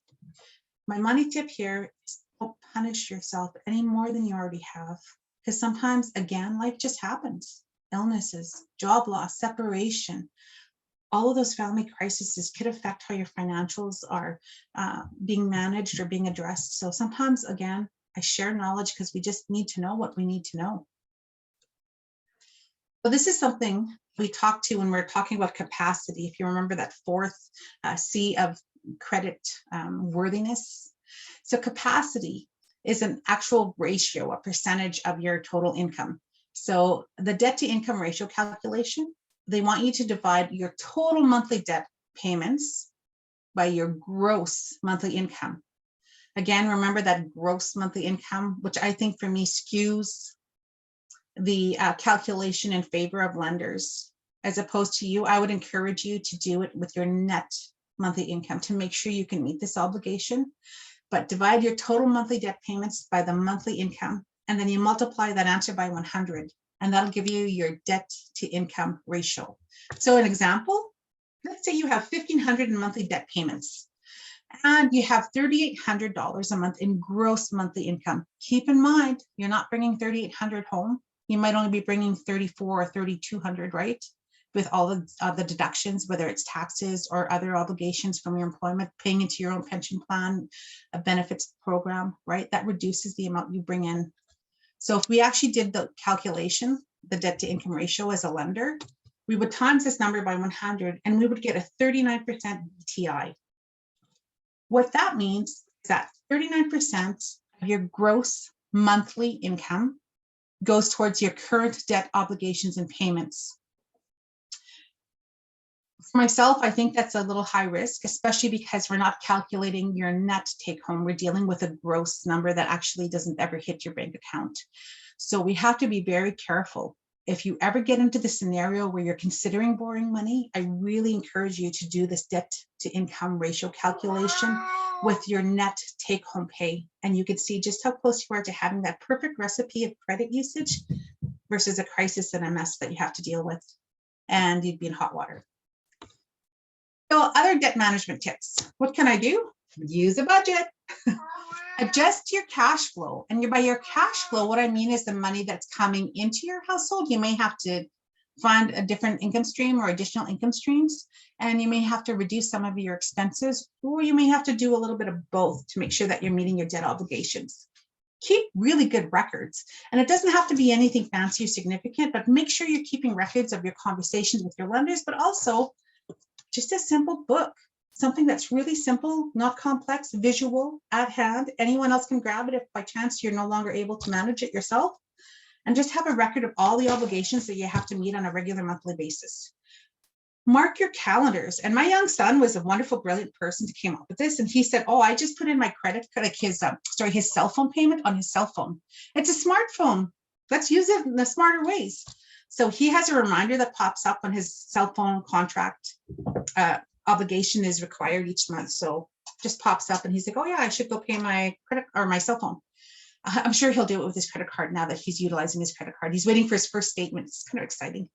My money tip here is don't punish yourself any more than you already have, because sometimes, again, life just happens. Illnesses, job loss, separation, all of those family crises could affect how your financials are being managed or being addressed. So sometimes, again, I share knowledge because we just need to know what we need to know. So this is something we talk to when we're talking about capacity. If you remember that fourth C of credit worthiness. So capacity is an actual ratio, a percentage of your total income. So the debt to income ratio calculation, they want you to divide your total monthly debt payments by your gross monthly income. Again, remember that gross monthly income, which I think for me skews the calculation in favor of lenders. As opposed to you, I would encourage you to do it with your net monthly income to make sure you can meet this obligation. But divide your total monthly debt payments by the monthly income, and then you multiply that answer by 100, and that'll give you your debt to income ratio. So an example, let's say you have $1,500 in monthly debt payments, and you have $3,800 a month in gross monthly income. Keep in mind, you're not bringing $3,800 home. You might only be bringing $3,400 or $3,200, right? With all of the deductions, whether it's taxes or other obligations from your employment, paying into your own pension plan, a benefits program, right? That reduces the amount you bring in. So if we actually did the calculation, the debt to income ratio as a lender, we would times this number by 100 and we would get a 39% DTI. What that means is that 39% of your gross monthly income goes towards your current debt obligations and payments. For myself, I think that's a little high risk, especially because we're not calculating your net take home. We're dealing with a gross number that actually doesn't ever hit your bank account. So we have to be very careful. If you ever get into the scenario where you're considering borrowing money, I really encourage you to do this debt to income ratio calculation with your net take home pay. And you can see just how close you are to having that perfect recipe of credit usage versus a crisis and a mess that you have to deal with. And you'd be in hot water. So other debt management tips. What can I do? Use a budget. Adjust your cash flow. And by your cash flow, what I mean is the money that's coming into your household. You may have to find a different income stream or additional income streams, and you may have to reduce some of your expenses, or you may have to do a little bit of both to make sure that you're meeting your debt obligations. Keep really good records. And it doesn't have to be anything fancy or significant, but make sure you're keeping records of your conversations with your lenders, but also just a simple book, something that's really simple, not complex, visual, at hand. Anyone else can grab it if by chance you're no longer able to manage it yourself. And just have a record of all the obligations that you have to meet on a regular monthly basis. Mark your calendars. And my young son was a wonderful, brilliant person to came up with this. And he said, oh, I just put in my credit, like his cell phone payment on his cell phone. It's a smartphone. Let's use it in the smarter ways. So he has a reminder that pops up when his cell phone contract obligation is required each month. So just pops up and he's like, oh yeah, I should go pay my credit or my cell phone. I'm sure he'll do it with his credit card now that he's utilizing his credit card. He's waiting for his first statement. It's kind of exciting.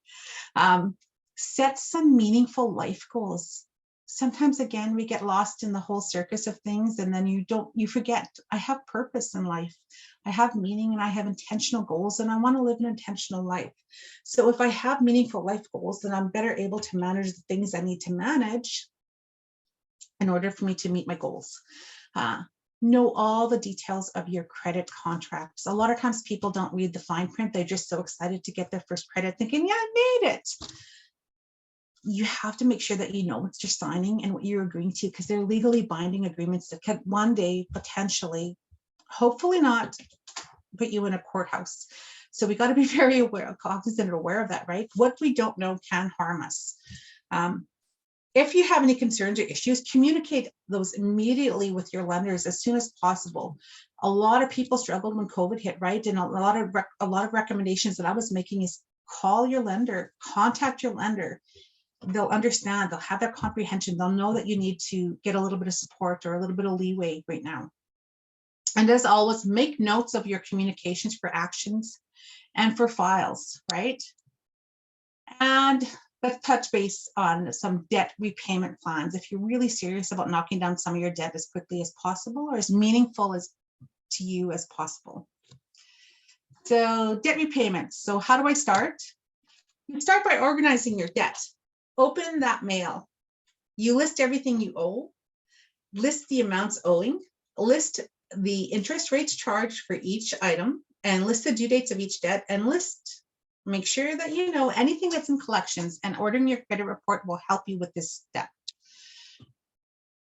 Set some meaningful life goals. Sometimes, again, we get lost in the whole circus of things, and then you forget, I have purpose in life. I have meaning and I have intentional goals, and I want to live an intentional life. So if I have meaningful life goals, then I'm better able to manage the things I need to manage in order for me to meet my goals. Know all the details of your credit contracts. A lot of times people don't read the fine print. They're just so excited to get their first credit thinking, yeah, I made it. You have to make sure that you know what you're signing and what you're agreeing to, because they're legally binding agreements that could one day potentially, hopefully not, put you in a courthouse. So we got to be very aware, cognizant and aware of that, right? What we don't know can harm us. If you have any concerns or issues, communicate those immediately with your lenders as soon as possible. A lot of people struggled when COVID hit, right? And a lot of recommendations that I was making is call your lender, contact your lender. They'll understand, they'll have that comprehension. They'll know that you need to get a little bit of support or a little bit of leeway right now. And as always, make notes of your communications for actions and for files, right? And let's touch base on some debt repayment plans. If you're really serious about knocking down some of your debt as quickly as possible or as meaningful as to you as possible. So debt repayments. So how do I start? You start by organizing your debt. Open that mail. You list everything you owe, list the amounts owing, list the interest rates charged for each item, and list the due dates of each debt, and make sure that you know anything that's in collections, and ordering your credit report will help you with this step.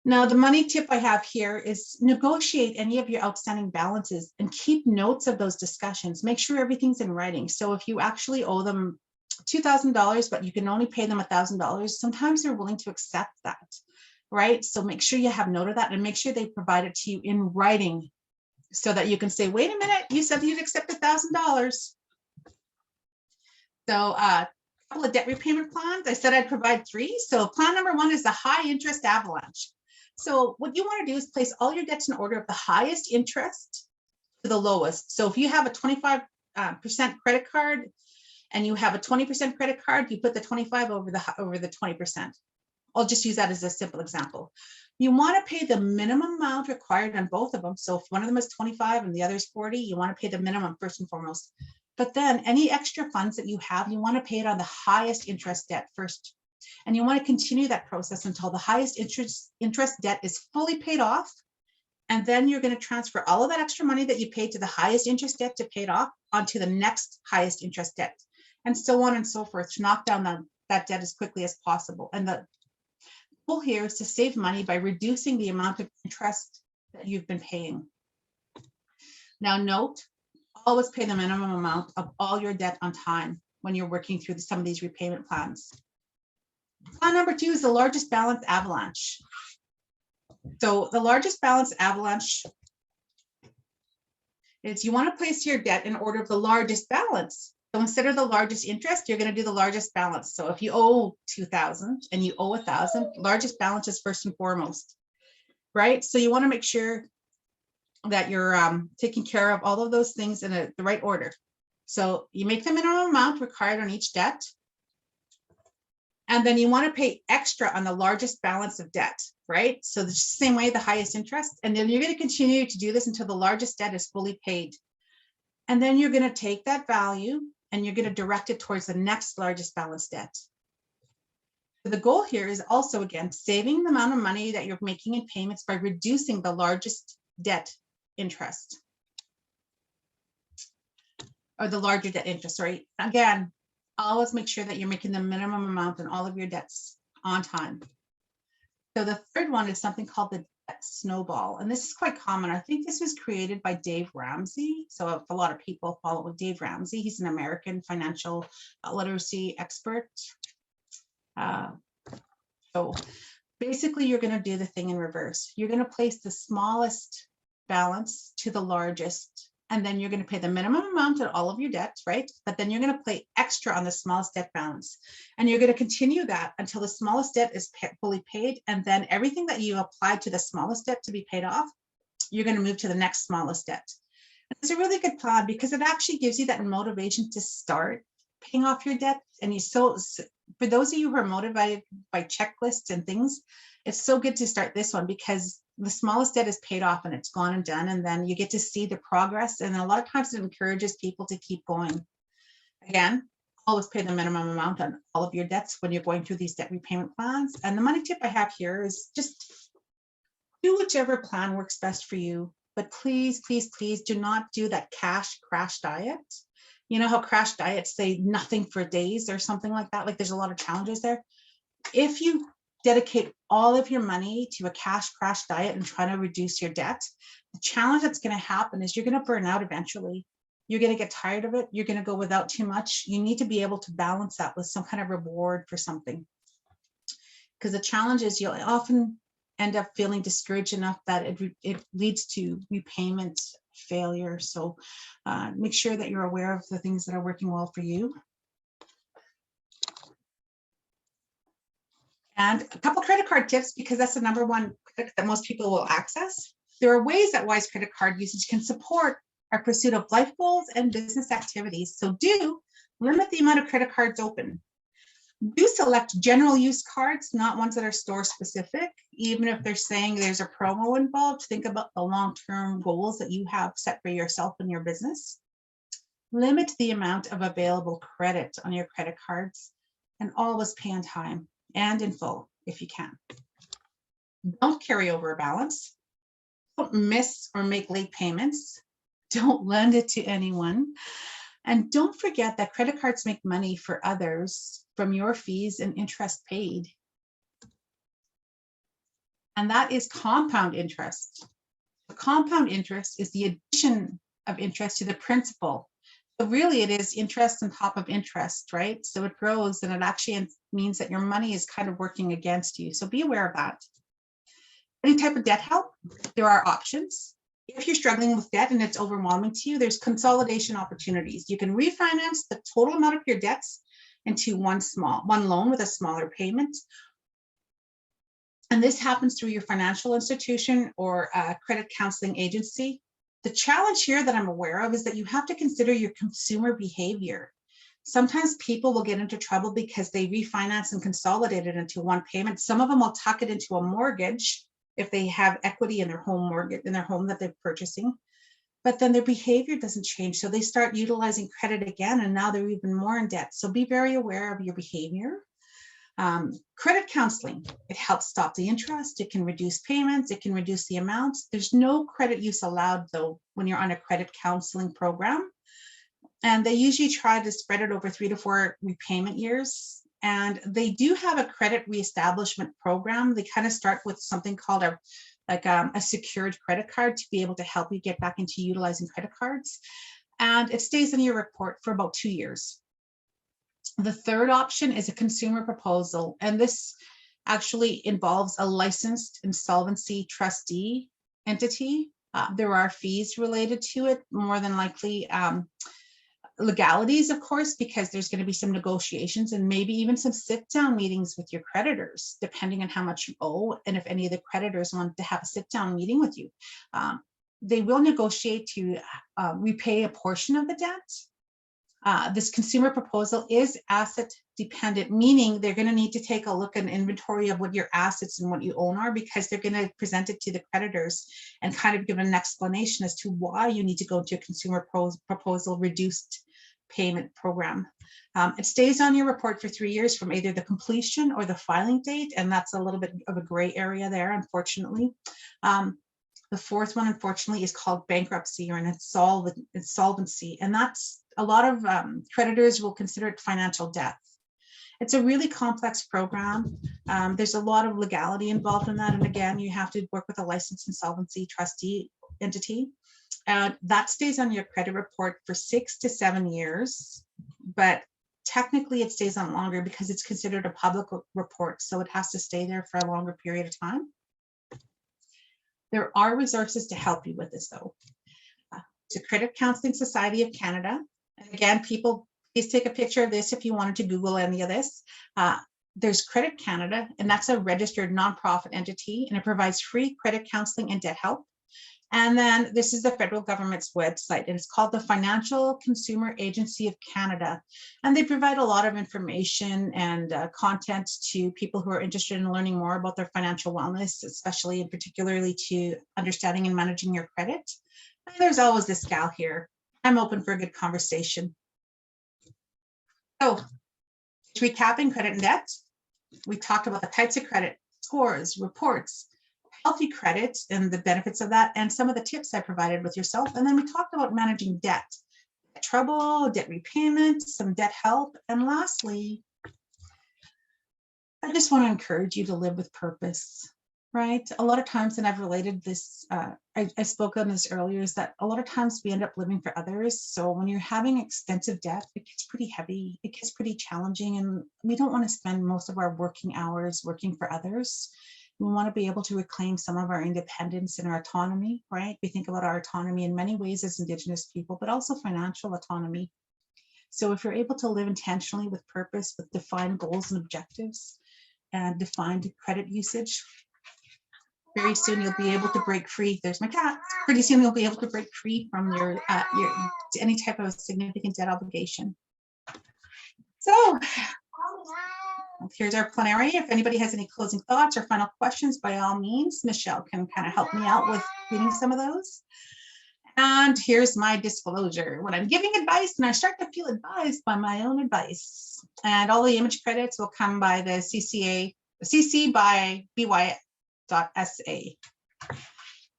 Now, the money tip I have here is negotiate any of your outstanding balances and keep notes of those discussions. Make sure everything's in writing. So if you actually owe them $2,000, but you can only pay them $1,000, sometimes they're willing to accept that, right? So make sure you have note of that and make sure they provide it to you in writing so that you can say, wait a minute, you said you'd accept $1,000. So a couple of debt repayment plans. I said I'd provide 3. So plan number 1 is the high interest avalanche. So what you want to do is place all your debts in order of the highest interest to the lowest. So if you have a 25% credit card and you have a 20% credit card, you put the 25 over the 20%. I'll just use that as a simple example. You want to pay the minimum amount required on both of them. So if one of them is 25 and the other is 40, you want to pay the minimum first and foremost. But then any extra funds that you have, you want to pay it on the highest interest debt first. And you want to continue that process until the highest interest debt is fully paid off. And then you're going to transfer all of that extra money that you paid to the highest interest debt to pay it off onto the next highest interest debt, and so on and so forth, to knock down that debt as quickly as possible. And the goal here is to save money by reducing the amount of interest that you've been paying. Now note, Always pay the minimum amount of all your debt on time when you're working through some of these repayment plans. Plan number 2 is the largest balance avalanche. So the largest balance avalanche is you want to place your debt in order of the largest balance. So instead of the largest interest, you're going to do the largest balance. So if you owe 2,000 and you owe 1,000, largest balance is first and foremost, right? So you want to make sure that you're taking care of all of those things in the right order. So you make the minimum amount required on each debt. And then you want to pay extra on the largest balance of debt, right? So the same way, the highest interest. And then you're going to continue to do this until the largest debt is fully paid. And then you're going to take that value and you're going to direct it towards the next largest balance debt. So the goal here is also, again, saving the amount of money that you're making in payments by reducing the largest debt interest. Or the larger debt interest, sorry. Again, always make sure that you're making the minimum amount on all of your debts on time. So the third one is something called the debt snowball. And this is quite common. I think this was created by Dave Ramsey. So a lot of people follow Dave Ramsey. He's an American financial literacy expert. So basically, you're going to do the thing in reverse. You're going to place the smallest balance to the largest, and then you're going to pay the minimum amount on all of your debts, right? But then you're going to pay extra on the smallest debt balance. And you're going to continue that until the smallest debt is fully paid. And then everything that you applied to the smallest debt to be paid off, you're going to move to the next smallest debt. And it's a really good plan because it actually gives you that motivation to start paying off your debt. And for those of you who are motivated by checklists and things, it's so good to start this one because the smallest debt is paid off and it's gone and done. And then you get to see the progress. And a lot of times it encourages people to keep going. Again, always pay the minimum amount on all of your debts when you're going through these debt repayment plans. And the money tip I have here is just do whichever plan works best for you. But please, please, please do not do that cash crash diet. You know how crash diets say nothing for days or something like that? Like there's a lot of challenges there. If you dedicate all of your money to a cash crash diet and try to reduce your debt, the challenge that's going to happen is you're going to burn out eventually. You're going to get tired of it. You're going to go without too much. You need to be able to balance that with some kind of reward for something. Because the challenge is you'll often end up feeling discouraged enough that it leads to repayment failure. So make sure that you're aware of the things that are working well for you. And a couple credit card tips, because that's the number one that most people will access. There are ways that wise credit card usage can support our pursuit of life goals and business activities. So do limit the amount of credit cards open. Do select general use cards, not ones that are store specific. Even if they're saying there's a promo involved, think about the long-term goals that you have set for yourself and your business. Limit the amount of available credit on your credit cards and always pay on time and in full if you can. Don't carry over a balance. Don't miss or make late payments. Don't lend it to anyone. And don't forget that credit cards make money for others from your fees and interest paid. And that is compound interest. The compound interest is the addition of interest to the principal. So really it is interest on top of interest, right? So it grows and it actually means that your money is kind of working against you. So be aware of that. Any type of debt help, there are options. If you're struggling with debt and it's overwhelming to you, there's consolidation opportunities. You can refinance the total amount of your debts into one loan with a smaller payment. And this happens through your financial institution or a credit counseling agency. The challenge here that I'm aware of is that you have to consider your consumer behavior. Sometimes people will get into trouble because they refinance and consolidate it into one payment. Some of them will tuck it into a mortgage if they have equity in their home mortgage, in their home that they're purchasing. But then their behavior doesn't change. So they start utilizing credit again, and now they're even more in debt. So be very aware of your behavior. Credit counseling, it helps stop the interest. It can reduce payments. It can reduce the amounts. There's no credit use allowed though when you're on a credit counseling program. And they usually try to spread it over 3 to 4 repayment years. And they do have a credit reestablishment program. They kind of start with something called a secured credit card to be able to help you get back into utilizing credit cards. and it stays in your report for about 2 years. The third option is a consumer proposal, and this actually involves a licensed insolvency trustee entity. There are fees related to it, more than likely legalities, of course, because there's going to be some negotiations and maybe even some sit-down meetings with your creditors, depending on how much you owe and if any of the creditors want to have a sit-down meeting with you. They will negotiate to repay a portion of the debt. This consumer proposal is asset dependent, meaning they're going to need to take a look at an inventory of what your assets and what you own are, because they're going to present it to the creditors and kind of give an explanation as to why you need to go to a consumer proposal reduced payment program. It stays on your report for 3 years from either the completion or the filing date, and that's a little bit of a gray area there, unfortunately. The fourth one, unfortunately, is called bankruptcy or an insolvency, and that's a lot of creditors will consider it financial death. It's a really complex program. There's a lot of legality involved in that, and again, you have to work with a licensed insolvency trustee entity. That stays on your credit report for 6 to 7 years, but technically it stays on longer because it's considered a public report, so it has to stay there for a longer period of time. There are resources to help you with this, though. The Credit Counseling Society of Canada, and again, people, please take a picture of this if you wanted to Google any of this. There's Credit Canada, and that's a registered nonprofit entity, and it provides free credit counseling and debt help. And then this is the federal government's website, and it's called the Financial Consumer Agency of Canada. And they provide a lot of information and content to people who are interested in learning more about their financial wellness, especially and particularly to understanding and managing your credit. And there's always this gal here. I'm open for a good conversation. So, recapping credit and debt, we talked about the types of credit, scores, reports, healthy credit and the benefits of that, and some of the tips I provided with yourself. And then we talked about managing debt, trouble, debt repayment, some debt help. And lastly, I just want to encourage you to live with purpose, right? A lot of times, and I've related this, I spoke on this earlier, is that a lot of times we end up living for others. So when you're having extensive debt, it gets pretty heavy, it gets pretty challenging, and we don't want to spend most of our working hours working for others. We want to be able to reclaim some of our independence and our autonomy, right? We think about our autonomy in many ways as Indigenous people, but also financial autonomy. So if you're able to live intentionally with purpose, with defined goals and objectives and defined credit usage, very soon you'll be able to break free. There's my cat. Pretty soon you'll be able to break free from your any type of significant debt obligation. So here's our plenary. If anybody has any closing thoughts or final questions, by all means, Michelle can kind of help me out with reading some of those. And here's my disclosure. When I'm giving advice and I start to feel advised by my own advice, and all the image credits will come by the CC by by.sa.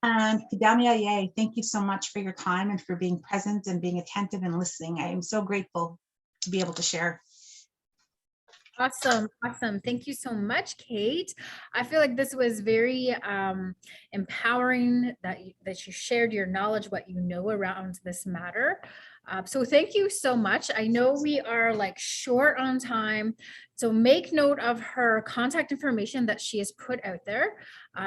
And Kidamiaye, thank you so much for your time and for being present and being attentive and listening. I am so grateful to be able to share. Awesome. Thank you so much, Kate. I feel like this was very empowering that you shared your knowledge, what you know around this matter. So thank you so much. I know we are like short on time, so make note of her contact information that she has put out there.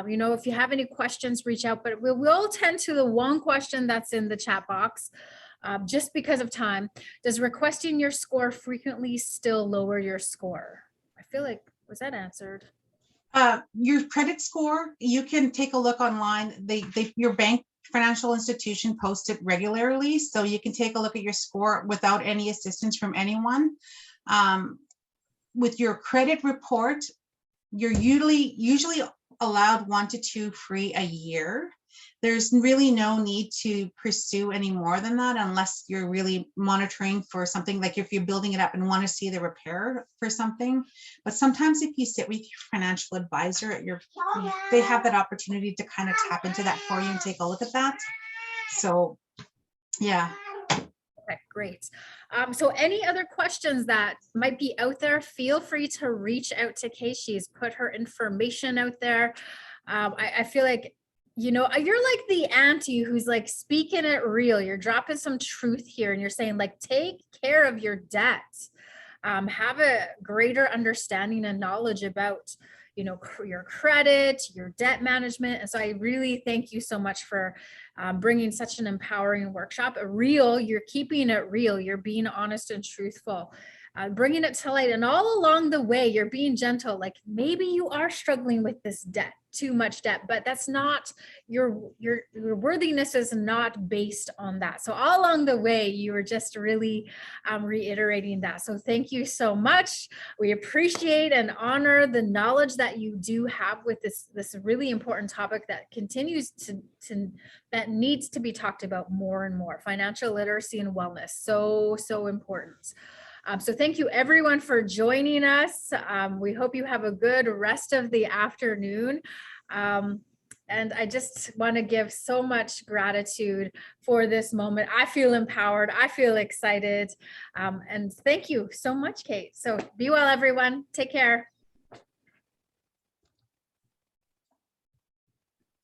You know, if you have any questions, reach out, but we will tend to the one question that's in the chat box. Just because of time, does requesting your score frequently still lower your score? I feel like, was that answered? Your credit score, you can take a look online. Your bank financial institution posts it regularly, so you can take a look at your score without any assistance from anyone. With your credit report, you're usually allowed 1 to 2 free a year. There's really no need to pursue any more than that unless you're really monitoring for something, like if you're building it up and want to see the repair for something. But sometimes if you sit with your financial advisor at they have that opportunity to kind of tap into that for you and take a look at that. So, yeah. Okay, great. So any other questions that might be out there, feel free to reach out to Kate. She's put her information out there. I feel like You know, you're like the auntie who's like speaking it real. You're dropping some truth here and you're saying like, take care of your debt. Have a greater understanding and knowledge about, you know, your credit, your debt management. And so I really thank you so much for bringing such an empowering workshop. You're keeping it real. You're being honest and truthful. Bringing it to light, and all along the way you're being gentle, like maybe you are struggling with this debt, too much debt, but that's not your worthiness is not based on that. So all along the way you were just really reiterating that. So thank you so much. We appreciate and honor the knowledge that you do have with this really important topic that continues to that needs to be talked about more and more. Financial literacy and wellness, so important. So thank you everyone for joining us. We hope you have a good rest of the afternoon. And I just want to give so much gratitude for this moment. I feel empowered. I feel excited. And thank you so much, Kate. So be well, everyone. Take care.